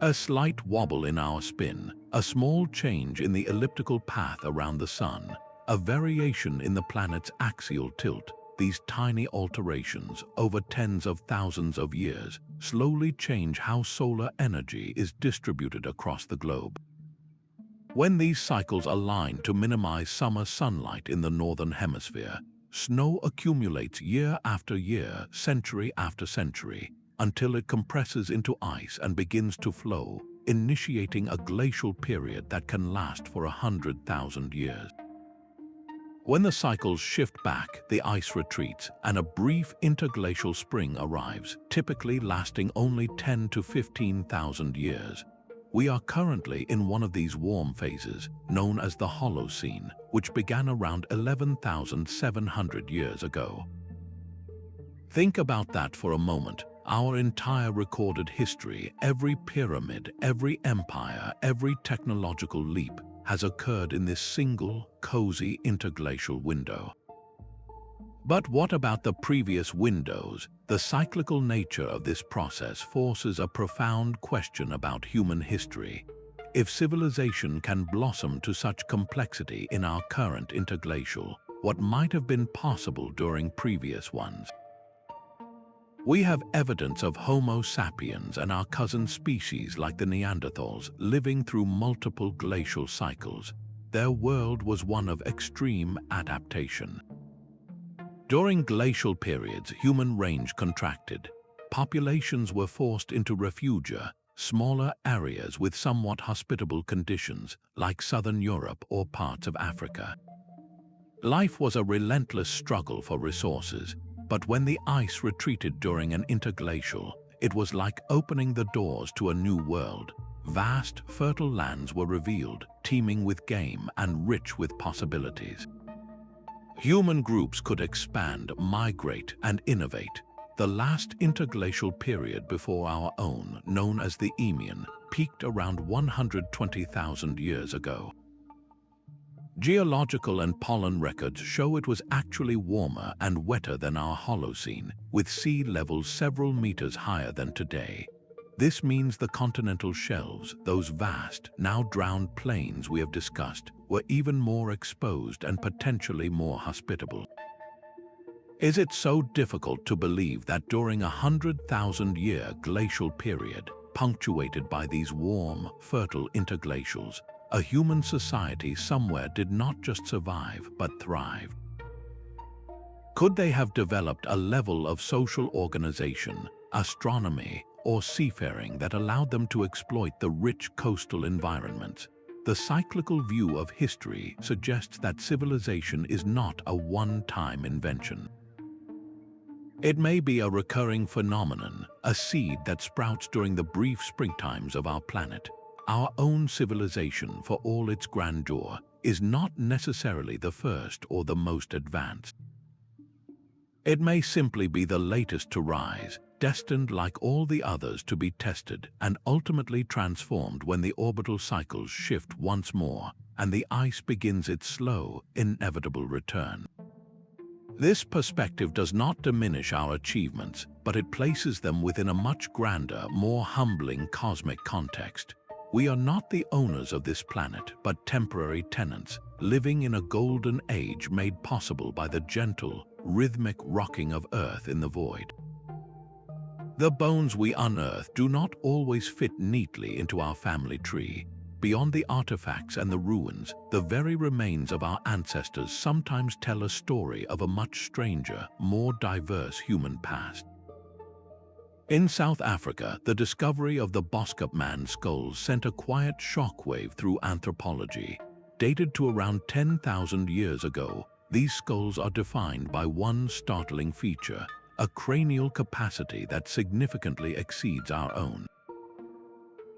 Speaker 1: A slight wobble in our spin, a small change in the elliptical path around the Sun, a variation in the planet's axial tilt. These tiny alterations, over tens of thousands of years, slowly change how solar energy is distributed across the globe. When these cycles align to minimize summer sunlight in the northern hemisphere, snow accumulates year after year, century after century, until it compresses into ice and begins to flow, initiating a glacial period that can last for 100,000 years. When the cycles shift back, the ice retreats, and a brief interglacial spring arrives, typically lasting only 10 to 15,000 years. We are currently in one of these warm phases, known as the Holocene, which began around 11,700 years ago. Think about that for a moment. Our entire recorded history, every pyramid, every empire, every technological leap, has occurred in this single, cozy interglacial window. But what about the previous windows? The cyclical nature of this process forces a profound question about human history. If civilization can blossom to such complexity in our current interglacial, what might have been possible during previous ones? We have evidence of Homo sapiens and our cousin species like the Neanderthals living through multiple glacial cycles. Their world was one of extreme adaptation. During glacial periods, human range contracted. Populations were forced into refugia, smaller areas with somewhat hospitable conditions, like southern Europe or parts of Africa. Life was a relentless struggle for resources. But when the ice retreated during an interglacial, it was like opening the doors to a new world. Vast, fertile lands were revealed, teeming with game and rich with possibilities. Human groups could expand, migrate, and innovate. The last interglacial period before our own, known as the Eemian, peaked around 120,000 years ago. Geological and pollen records show it was actually warmer and wetter than our Holocene, with sea levels several meters higher than today. This means the continental shelves, those vast, now drowned plains we have discussed, were even more exposed and potentially more hospitable. Is it so difficult to believe that during a 100,000-year glacial period, punctuated by these warm, fertile interglacials, a human society somewhere did not just survive but thrive? Could they have developed a level of social organization, astronomy, or seafaring that allowed them to exploit the rich coastal environments? The cyclical view of history suggests that civilization is not a one-time invention. It may be a recurring phenomenon, a seed that sprouts during the brief springtimes of our planet. Our own civilization, for all its grandeur, is not necessarily the first or the most advanced. It may simply be the latest to rise, destined like all the others to be tested and ultimately transformed when the orbital cycles shift once more and the ice begins its slow, inevitable return. This perspective does not diminish our achievements, but it places them within a much grander, more humbling cosmic context. We are not the owners of this planet, but temporary tenants, living in a golden age made possible by the gentle, rhythmic rocking of Earth in the void. The bones we unearth do not always fit neatly into our family tree. Beyond the artifacts and the ruins, the very remains of our ancestors sometimes tell a story of a much stranger, more diverse human past. In South Africa, the discovery of the Boskop man skulls sent a quiet shockwave through anthropology. Dated to around 10,000 years ago, these skulls are defined by one startling feature: a cranial capacity that significantly exceeds our own.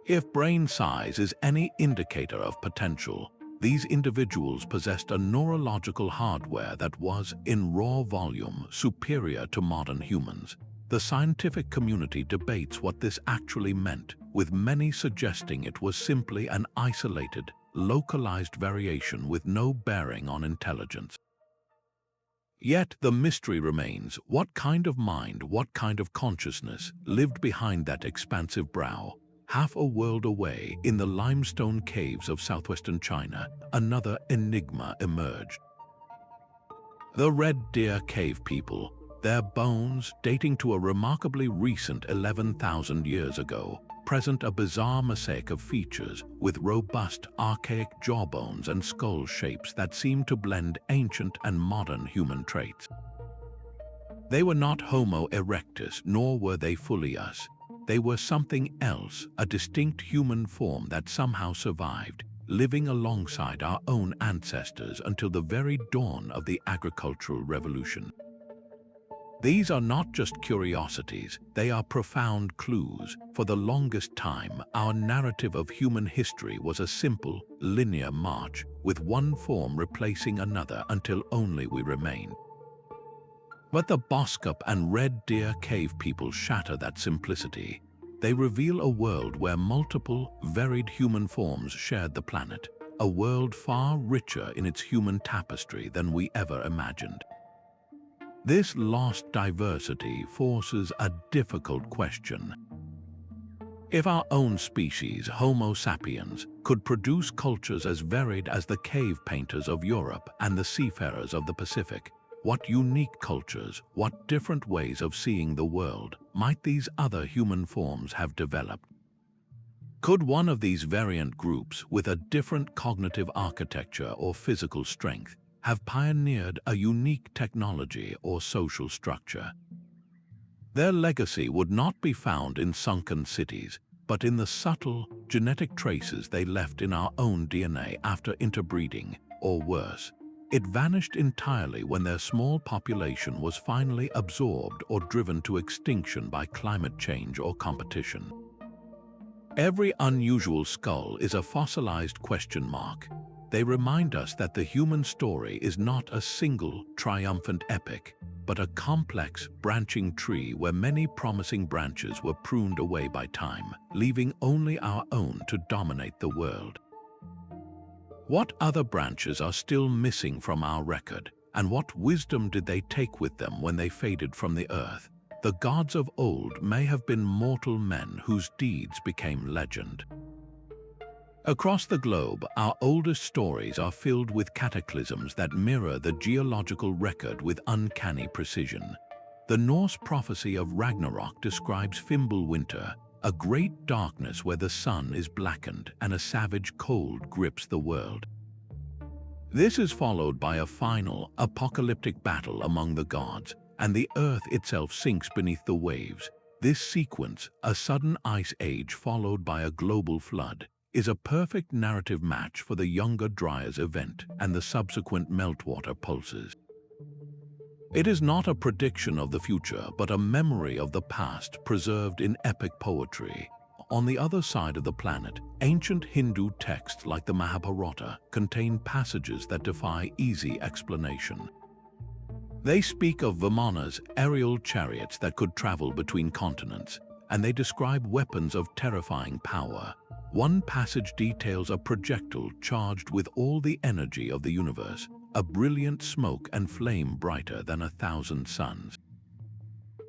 Speaker 1: If brain size is any indicator of potential, these individuals possessed a neurological hardware that was, in raw volume, superior to modern humans. The scientific community debates what this actually meant, with many suggesting it was simply an isolated, localized variation with no bearing on intelligence. Yet the mystery remains: what kind of mind, what kind of consciousness lived behind that expansive brow? Half a world away, in the limestone caves of southwestern China, another enigma emerged. The Red Deer Cave people, their bones, dating to a remarkably recent 11,000 years ago, present a bizarre mosaic of features with robust, archaic jawbones and skull shapes that seem to blend ancient and modern human traits. They were not Homo erectus, nor were they fully us. They were something else, a distinct human form that somehow survived, living alongside our own ancestors until the very dawn of the agricultural revolution. These are not just curiosities, they are profound clues. For the longest time, our narrative of human history was a simple, linear march, with one form replacing another until only we remained. But the Boskop and Red Deer Cave people shatter that simplicity. They reveal a world where multiple, varied human forms shared the planet, a world far richer in its human tapestry than we ever imagined. This lost diversity forces a difficult question. If our own species, Homo sapiens, could produce cultures as varied as the cave painters of Europe and the seafarers of the Pacific, what unique cultures, what different ways of seeing the world might these other human forms have developed? Could one of these variant groups, with a different cognitive architecture or physical strength, have pioneered a unique technology or social structure? Their legacy would not be found in sunken cities, but in the subtle, genetic traces they left in our own DNA after interbreeding, or worse. It vanished entirely when their small population was finally absorbed or driven to extinction by climate change or competition. Every unusual skull is a fossilized question mark. They remind us that the human story is not a single, triumphant epic, but a complex, branching tree where many promising branches were pruned away by time, leaving only our own to dominate the world. What other branches are still missing from our record, and what wisdom did they take with them when they faded from the earth? The gods of old may have been mortal men whose deeds became legend. Across the globe, our oldest stories are filled with cataclysms that mirror the geological record with uncanny precision. The Norse prophecy of Ragnarok describes Fimbulwinter, a great darkness where the sun is blackened and a savage cold grips the world. This is followed by a final, apocalyptic battle among the gods, and the earth itself sinks beneath the waves. This sequence, a sudden ice age followed by a global flood, is a perfect narrative match for the Younger Dryas event and the subsequent meltwater pulses. It is not a prediction of the future, but a memory of the past preserved in epic poetry. On the other side of the planet, ancient Hindu texts like the Mahabharata contain passages that defy easy explanation. They speak of Vimanas, aerial chariots that could travel between continents, and they describe weapons of terrifying power. One passage details a projectile charged with all the energy of the universe, a brilliant smoke and flame brighter than 1,000 suns.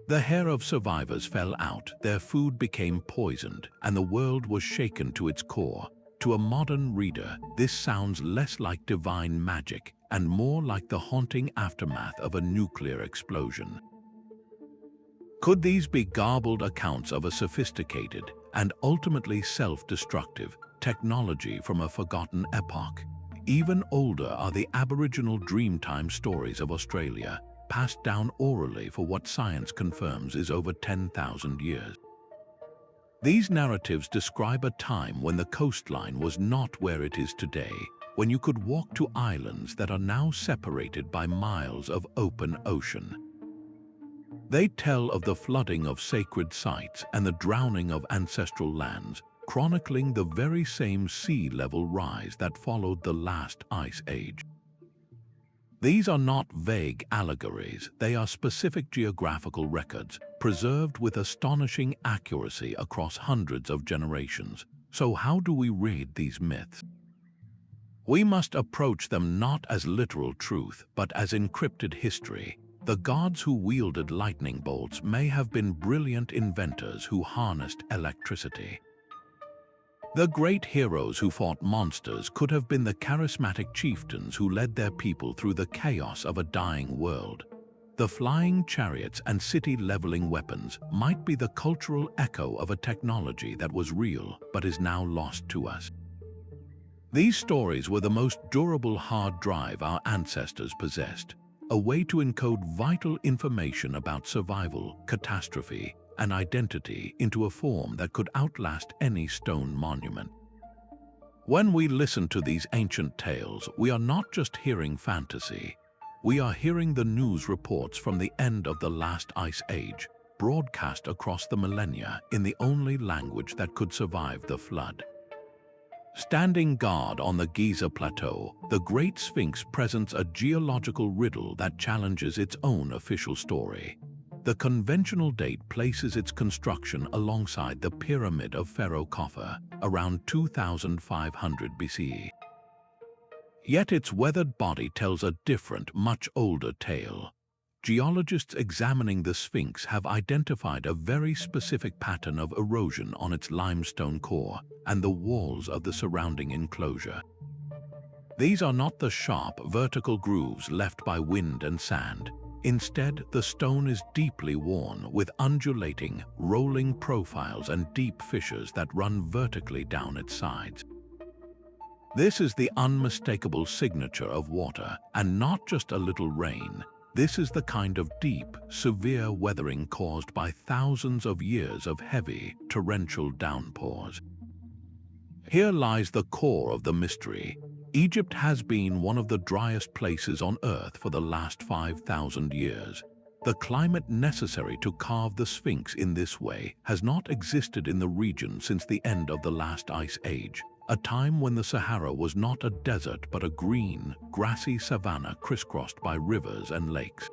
Speaker 1: The hair of survivors fell out, their food became poisoned, and the world was shaken to its core. To a modern reader, this sounds less like divine magic and more like the haunting aftermath of a nuclear explosion. Could these be garbled accounts of a sophisticated and ultimately self-destructive technology from a forgotten epoch? Even older are the Aboriginal Dreamtime stories of Australia, passed down orally for what science confirms is over 10,000 years. These narratives describe a time when the coastline was not where it is today, when you could walk to islands that are now separated by miles of open ocean. They tell of the flooding of sacred sites and the drowning of ancestral lands, chronicling the very same sea level rise that followed the last ice age. These are not vague allegories, they are specific geographical records, preserved with astonishing accuracy across hundreds of generations. So how do we read these myths? We must approach them not as literal truth, but as encrypted history. The gods who wielded lightning bolts may have been brilliant inventors who harnessed electricity. The great heroes who fought monsters could have been the charismatic chieftains who led their people through the chaos of a dying world. The flying chariots and city-leveling weapons might be the cultural echo of a technology that was real but is now lost to us. These stories were the most durable hard drive our ancestors possessed, a way to encode vital information about survival, catastrophe, and identity into a form that could outlast any stone monument. When we listen to these ancient tales, we are not just hearing fantasy. We are hearing the news reports from the end of the last ice age, broadcast across the millennia in the only language that could survive the flood. Standing guard on the Giza Plateau, the Great Sphinx presents a geological riddle that challenges its own official story. The conventional date places its construction alongside the Pyramid of Pharaoh Khufu, around 2500 BCE. Yet its weathered body tells a different, much older tale. Geologists examining the Sphinx have identified a very specific pattern of erosion on its limestone core and the walls of the surrounding enclosure. These are not the sharp, vertical grooves left by wind and sand. Instead, the stone is deeply worn with undulating, rolling profiles and deep fissures that run vertically down its sides. This is the unmistakable signature of water, and not just a little rain. This is the kind of deep, severe weathering caused by thousands of years of heavy, torrential downpours. Here lies the core of the mystery. Egypt has been one of the driest places on Earth for the last 5,000 years. The climate necessary to carve the Sphinx in this way has not existed in the region since the end of the last ice age, a time when the Sahara was not a desert but a green, grassy savanna crisscrossed by rivers and lakes.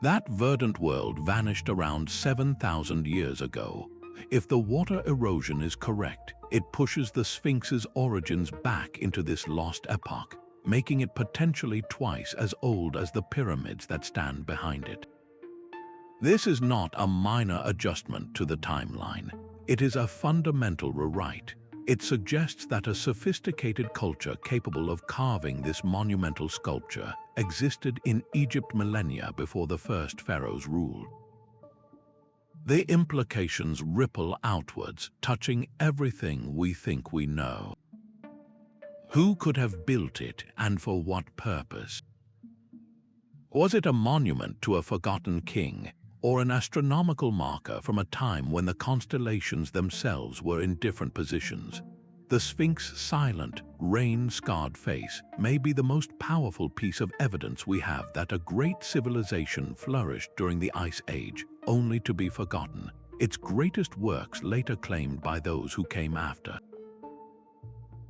Speaker 1: That verdant world vanished around 7,000 years ago. If the water erosion is correct, it pushes the Sphinx's origins back into this lost epoch, making it potentially twice as old as the pyramids that stand behind it. This is not a minor adjustment to the timeline. It is a fundamental rewrite. It suggests that a sophisticated culture capable of carving this monumental sculpture existed in Egypt millennia before the first pharaohs ruled. The implications ripple outwards, touching everything we think we know. Who could have built it, and for what purpose? Was it a monument to a forgotten king, or an astronomical marker from a time when the constellations themselves were in different positions? The Sphinx's silent, rain-scarred face may be the most powerful piece of evidence we have that a great civilization flourished during the Ice Age, only to be forgotten, its greatest works later claimed by those who came after.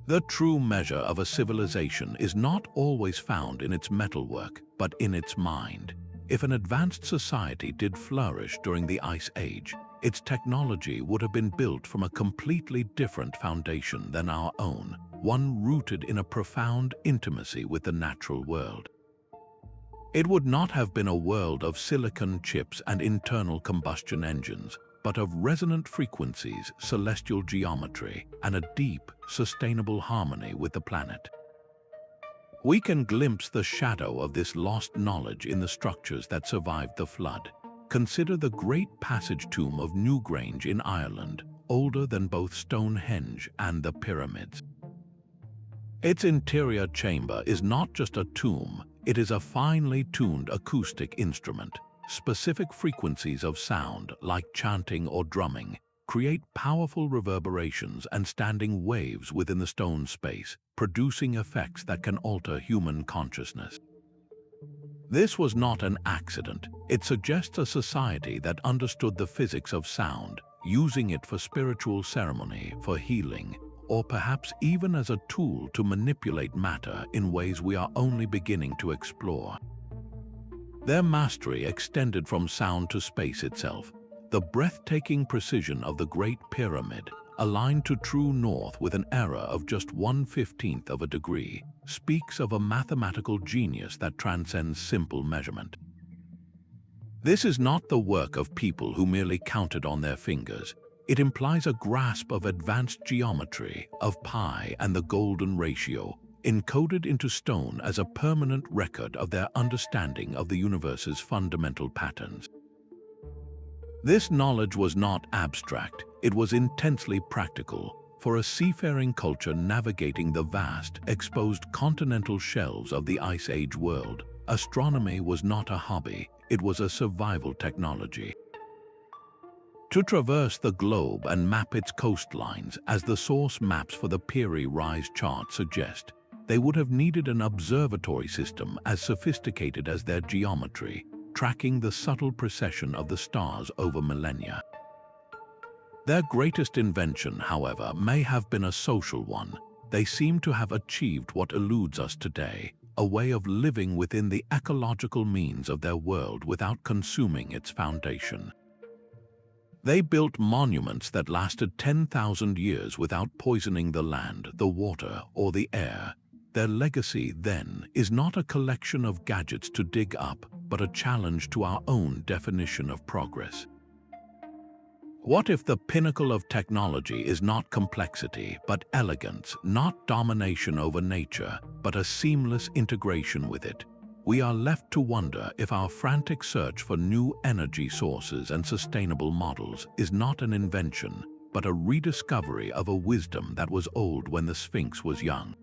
Speaker 1: The true measure of a civilization is not always found in its metalwork, but in its mind. If an advanced society did flourish during the Ice Age, its technology would have been built from a completely different foundation than our own, one rooted in a profound intimacy with the natural world. It would not have been a world of silicon chips and internal combustion engines, but of resonant frequencies, celestial geometry, and a deep, sustainable harmony with the planet. We can glimpse the shadow of this lost knowledge in the structures that survived the flood. Consider the Great Passage Tomb of Newgrange in Ireland, older than both Stonehenge and the pyramids. Its interior chamber is not just a tomb, it is a finely tuned acoustic instrument. Specific frequencies of sound, like chanting or drumming, create powerful reverberations and standing waves within the stone space, producing effects that can alter human consciousness. This was not an accident. It suggests a society that understood the physics of sound, using it for spiritual ceremony, for healing, or perhaps even as a tool to manipulate matter in ways we are only beginning to explore. Their mastery extended from sound to space itself. The breathtaking precision of the Great Pyramid, aligned to true north with an error of just 1/15 of a degree, speaks of a mathematical genius that transcends simple measurement. This is not the work of people who merely counted on their fingers. It implies a grasp of advanced geometry, of pi and the golden ratio, encoded into stone as a permanent record of their understanding of the universe's fundamental patterns. This knowledge was not abstract, it was intensely practical. For a seafaring culture navigating the vast, exposed continental shelves of the Ice Age world, astronomy was not a hobby, it was a survival technology. To traverse the globe and map its coastlines, as the source maps for the Peary Rise chart suggest, they would have needed an observatory system as sophisticated as their geometry, tracking the subtle precession of the stars over millennia. Their greatest invention, however, may have been a social one. They seem to have achieved what eludes us today, a way of living within the ecological means of their world without consuming its foundation. They built monuments that lasted 10,000 years without poisoning the land, the water, or the air. Their legacy, then, is not a collection of gadgets to dig up, but a challenge to our own definition of progress. What if the pinnacle of technology is not complexity, but elegance, not domination over nature, but a seamless integration with it? We are left to wonder if our frantic search for new energy sources and sustainable models is not an invention, but a rediscovery of a wisdom that was old when the Sphinx was young.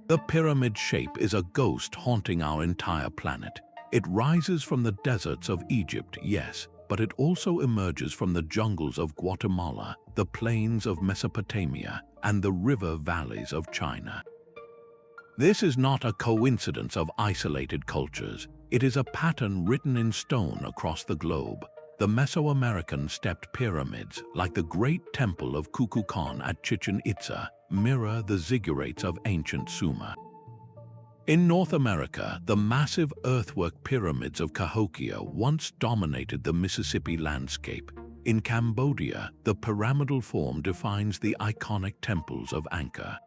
Speaker 1: The pyramid shape is a ghost haunting our entire planet. It rises from the deserts of Egypt, yes, but it also emerges from the jungles of Guatemala, the plains of Mesopotamia, and the river valleys of China. This is not a coincidence of isolated cultures. It is a pattern written in stone across the globe. The Mesoamerican stepped pyramids, like the great temple of Kukulkan at Chichen Itza, mirror the ziggurats of ancient Sumer. In North America, the massive earthwork pyramids of Cahokia once dominated the Mississippi landscape. In Cambodia, the pyramidal form defines the iconic temples of Angkor.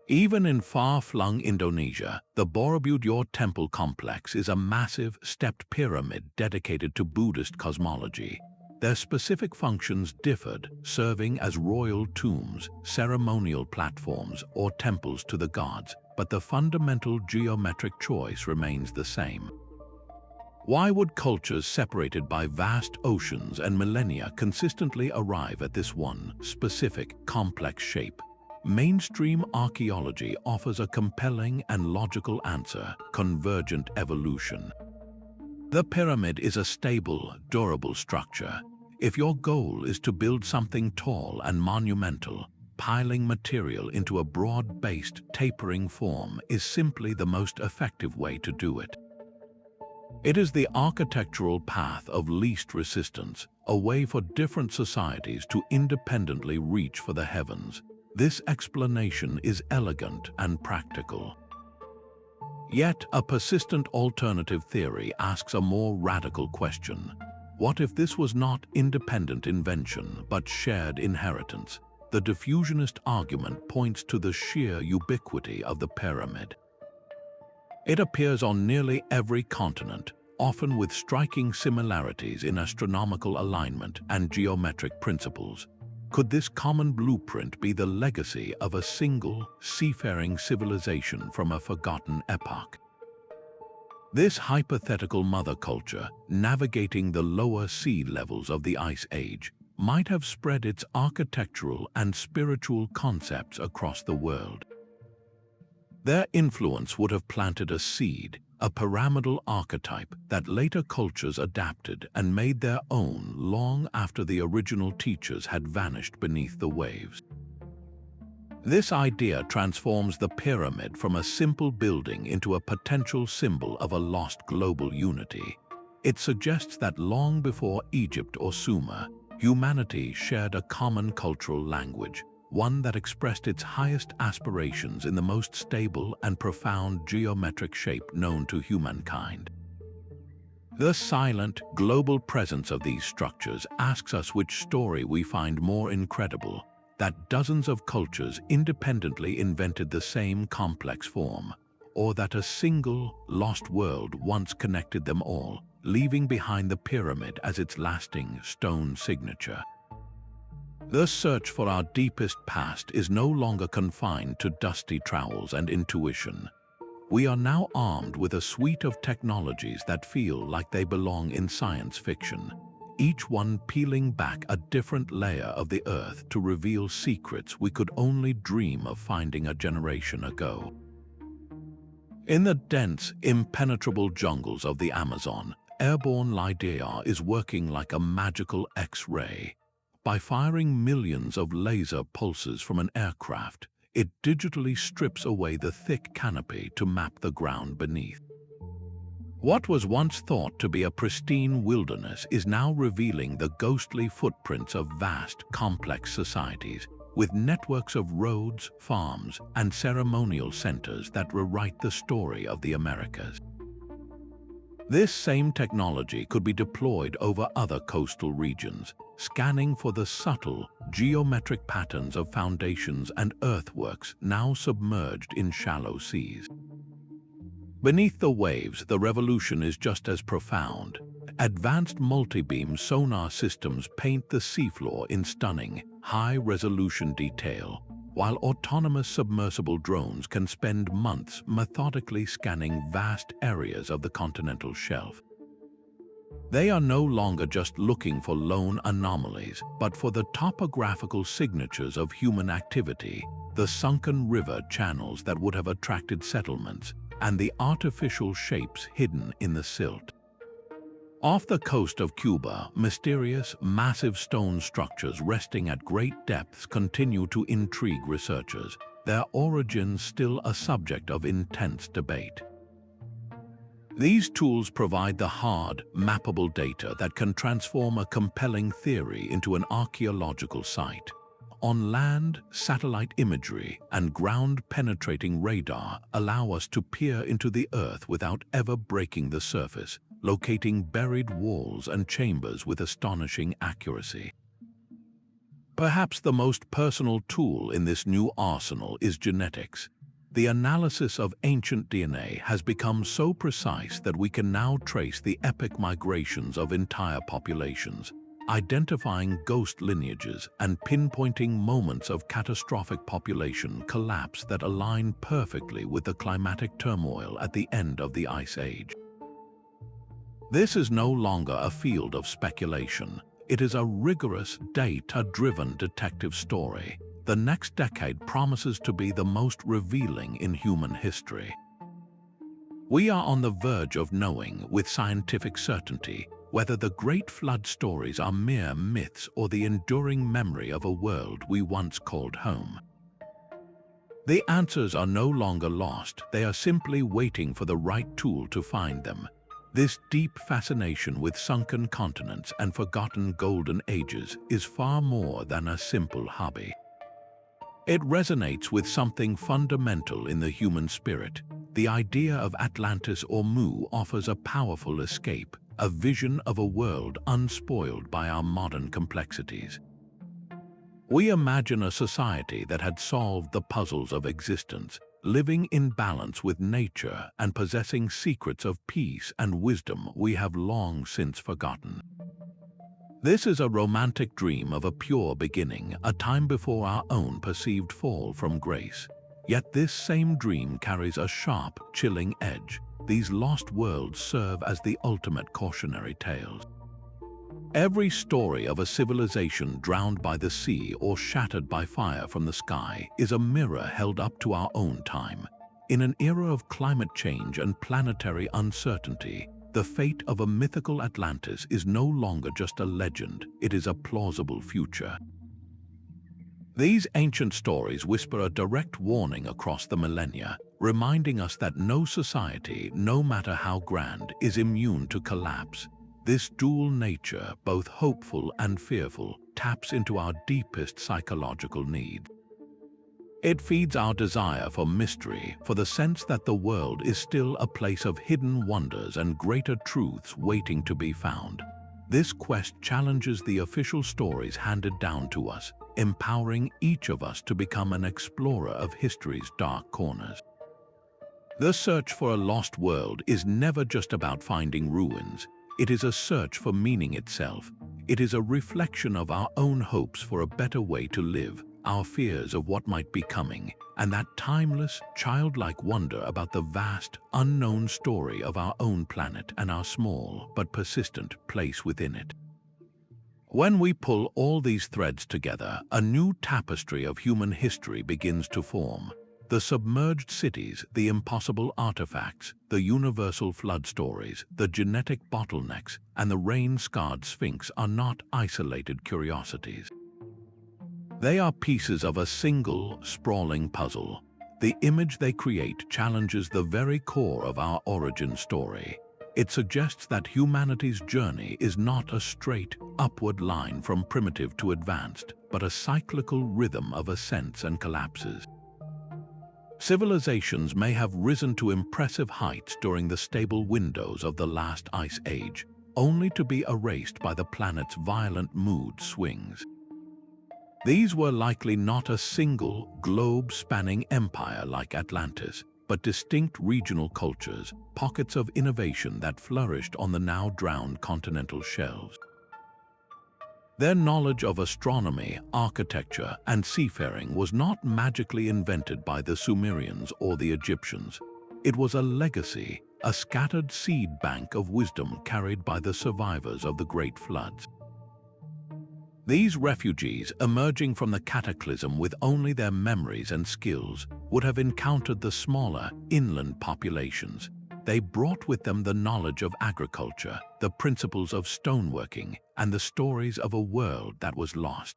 Speaker 1: Even in far-flung Indonesia, the Borobudur temple complex is a massive, stepped pyramid dedicated to Buddhist cosmology. Their specific functions differed, serving as royal tombs, ceremonial platforms, or temples to the gods, but the fundamental geometric choice remains the same. Why would cultures separated by vast oceans and millennia consistently arrive at this one specific, complex shape? Mainstream archaeology offers a compelling and logical answer: convergent evolution. The pyramid is a stable, durable structure. If your goal is to build something tall and monumental, piling material into a broad-based, tapering form is simply the most effective way to do it. It is the architectural path of least resistance, a way for different societies to independently reach for the heavens. This explanation is elegant and practical. Yet, a persistent alternative theory asks a more radical question. What if this was not independent invention, but shared inheritance? the diffusionist argument points to the sheer ubiquity of the pyramid. It appears on nearly every continent, often with striking similarities in astronomical alignment and geometric principles. Could this common blueprint be the legacy of a single, seafaring civilization from a forgotten epoch? This hypothetical mother culture, navigating the lower sea levels of the Ice Age, might have spread its architectural and spiritual concepts across the world. Their influence would have planted a seed, a pyramidal archetype that later cultures adapted and made their own long after the original teachers had vanished beneath the waves. This idea transforms the pyramid from a simple building into a potential symbol of a lost global unity. It suggests that long before Egypt or Sumer, humanity shared a common cultural language, one that expressed its highest aspirations in the most stable and profound geometric shape known to humankind. The silent, global presence of these structures asks us which story we find more incredible, that dozens of cultures independently invented the same complex form, or that a single, lost world once connected them all, leaving behind the pyramid as its lasting stone signature. The search for our deepest past is no longer confined to dusty trowels and intuition. We are now armed with a suite of technologies that feel like they belong in science fiction, each one peeling back a different layer of the Earth to reveal secrets we could only dream of finding a generation ago. In the dense, impenetrable jungles of the Amazon, airborne lidar is working like a magical X-ray. By firing millions of laser pulses from an aircraft, it digitally strips away the thick canopy to map the ground beneath. What was once thought to be a pristine wilderness is now revealing the ghostly footprints of vast, complex societies, with networks of roads, farms, and ceremonial centers that rewrite the story of the Americas. This same technology could be deployed over other coastal regions, scanning for the subtle, geometric patterns of foundations and earthworks now submerged in shallow seas. Beneath the waves, the revolution is just as profound. Advanced multi-beam sonar systems paint the seafloor in stunning, high-resolution detail, while autonomous submersible drones can spend months methodically scanning vast areas of the continental shelf. They are no longer just looking for lone anomalies, but for the topographical signatures of human activity, the sunken river channels that would have attracted settlements, and the artificial shapes hidden in the silt. Off the coast of Cuba, mysterious, massive stone structures resting at great depths continue to intrigue researchers, their origins still a subject of intense debate. These tools provide the hard, mappable data that can transform a compelling theory into an archaeological site. On land, satellite imagery and ground-penetrating radar allow us to peer into the Earth without ever breaking the surface, locating buried walls and chambers with astonishing accuracy. Perhaps the most personal tool in this new arsenal is genetics. The analysis of ancient DNA has become so precise that we can now trace the epic migrations of entire populations, identifying ghost lineages and pinpointing moments of catastrophic population collapse that align perfectly with the climatic turmoil at the end of the Ice Age. This is no longer a field of speculation. It is a rigorous, data-driven detective story. The next decade promises to be the most revealing in human history. We are on the verge of knowing, with scientific certainty, whether the Great Flood stories are mere myths or the enduring memory of a world we once called home. The answers are no longer lost, they are simply waiting for the right tool to find them. This deep fascination with sunken continents and forgotten golden ages is far more than a simple hobby. It resonates with something fundamental in the human spirit. The idea of Atlantis or Mu offers a powerful escape, a vision of a world unspoiled by our modern complexities. We imagine a society that had solved the puzzles of existence, living in balance with nature and possessing secrets of peace and wisdom we have long since forgotten. This is a romantic dream of a pure beginning, a time before our own perceived fall from grace. Yet this same dream carries a sharp, chilling edge. These lost worlds serve as the ultimate cautionary tales. Every story of a civilization drowned by the sea or shattered by fire from the sky is a mirror held up to our own time. In an era of climate change and planetary uncertainty, the fate of a mythical Atlantis is no longer just a legend, it is a plausible future. These ancient stories whisper a direct warning across the millennia, reminding us that no society, no matter how grand, is immune to collapse. This dual nature, both hopeful and fearful, taps into our deepest psychological needs. It feeds our desire for mystery, for the sense that the world is still a place of hidden wonders and greater truths waiting to be found. This quest challenges the official stories handed down to us, empowering each of us to become an explorer of history's dark corners. The search for a lost world is never just about finding ruins. It is a search for meaning itself. It is a reflection of our own hopes for a better way to live, our fears of what might be coming, and that timeless, childlike wonder about the vast, unknown story of our own planet and our small but persistent place within it. When we pull all these threads together, a new tapestry of human history begins to form. The submerged cities, the impossible artifacts, the universal flood stories, the genetic bottlenecks, and the rain-scarred Sphinx are not isolated curiosities. They are pieces of a single, sprawling puzzle. The image they create challenges the very core of our origin story. It suggests that humanity's journey is not a straight, upward line from primitive to advanced, but a cyclical rhythm of ascents and collapses. Civilizations may have risen to impressive heights during the stable windows of the last ice age, only to be erased by the planet's violent mood swings. These were likely not a single, globe-spanning empire like Atlantis, but distinct regional cultures, pockets of innovation that flourished on the now drowned continental shelves. Their knowledge of astronomy, architecture, and seafaring was not magically invented by the Sumerians or the Egyptians. It was a legacy, a scattered seed bank of wisdom carried by the survivors of the great floods. These refugees, emerging from the cataclysm with only their memories and skills, would have encountered the smaller, inland populations. They brought with them the knowledge of agriculture, the principles of stoneworking, and the stories of a world that was lost.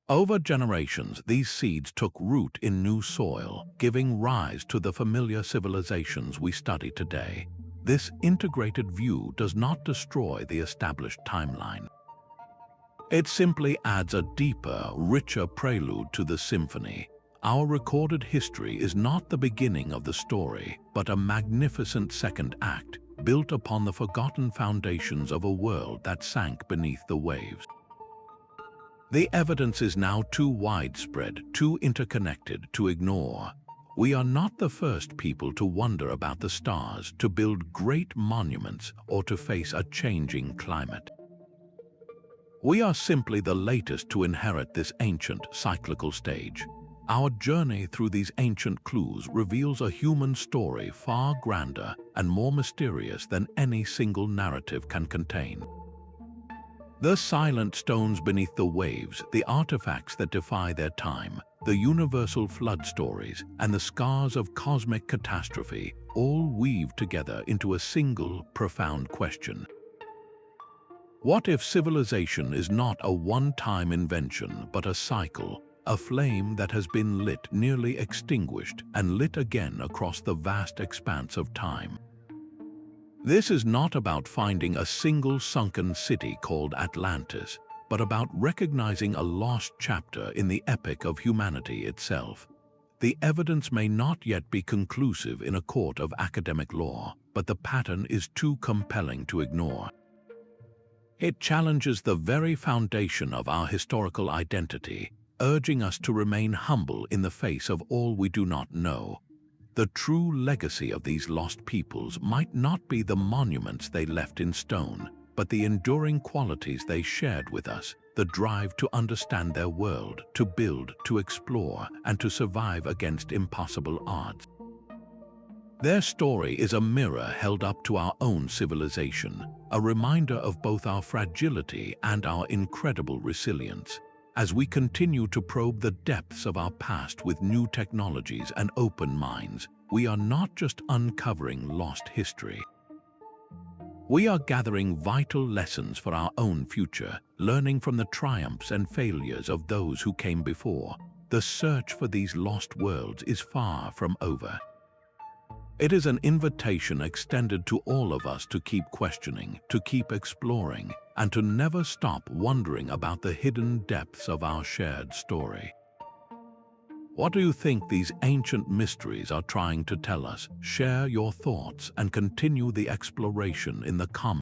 Speaker 1: Over generations, these seeds took root in new soil, giving rise to the familiar civilizations we study today. This integrated view does not destroy the established timeline. It simply adds a deeper, richer prelude to the symphony. Our recorded history is not the beginning of the story, but a magnificent second act, built upon the forgotten foundations of a world that sank beneath the waves. The evidence is now too widespread, too interconnected to ignore. We are not the first people to wonder about the stars, to build great monuments, or to face a changing climate. We are simply the latest to inherit this ancient, cyclical stage. Our journey through these ancient clues reveals a human story far grander and more mysterious than any single narrative can contain. The silent stones beneath the waves, the artifacts that defy their time, the universal flood stories, and the scars of cosmic catastrophe all weave together into a single, profound question. What if civilization is not a one-time invention, but a cycle, a flame that has been lit, nearly extinguished, and lit again across the vast expanse of time? This is not about finding a single sunken city called Atlantis, but about recognizing a lost chapter in the epic of humanity itself. The evidence may not yet be conclusive in a court of academic law, but the pattern is too compelling to ignore. It challenges the very foundation of our historical identity, urging us to remain humble in the face of all we do not know. The true legacy of these lost peoples might not be the monuments they left in stone, but the enduring qualities they shared with us, the drive to understand their world, to build, to explore, and to survive against impossible odds. Their story is a mirror held up to our own civilization, a reminder of both our fragility and our incredible resilience. As we continue to probe the depths of our past with new technologies and open minds, we are not just uncovering lost history. We are gathering vital lessons for our own future, learning from the triumphs and failures of those who came before. The search for these lost worlds is far from over. It is an invitation extended to all of us to keep questioning, to keep exploring, and to never stop wondering about the hidden depths of our shared story. What do you think these ancient mysteries are trying to tell us? Share your thoughts and continue the exploration in the comments.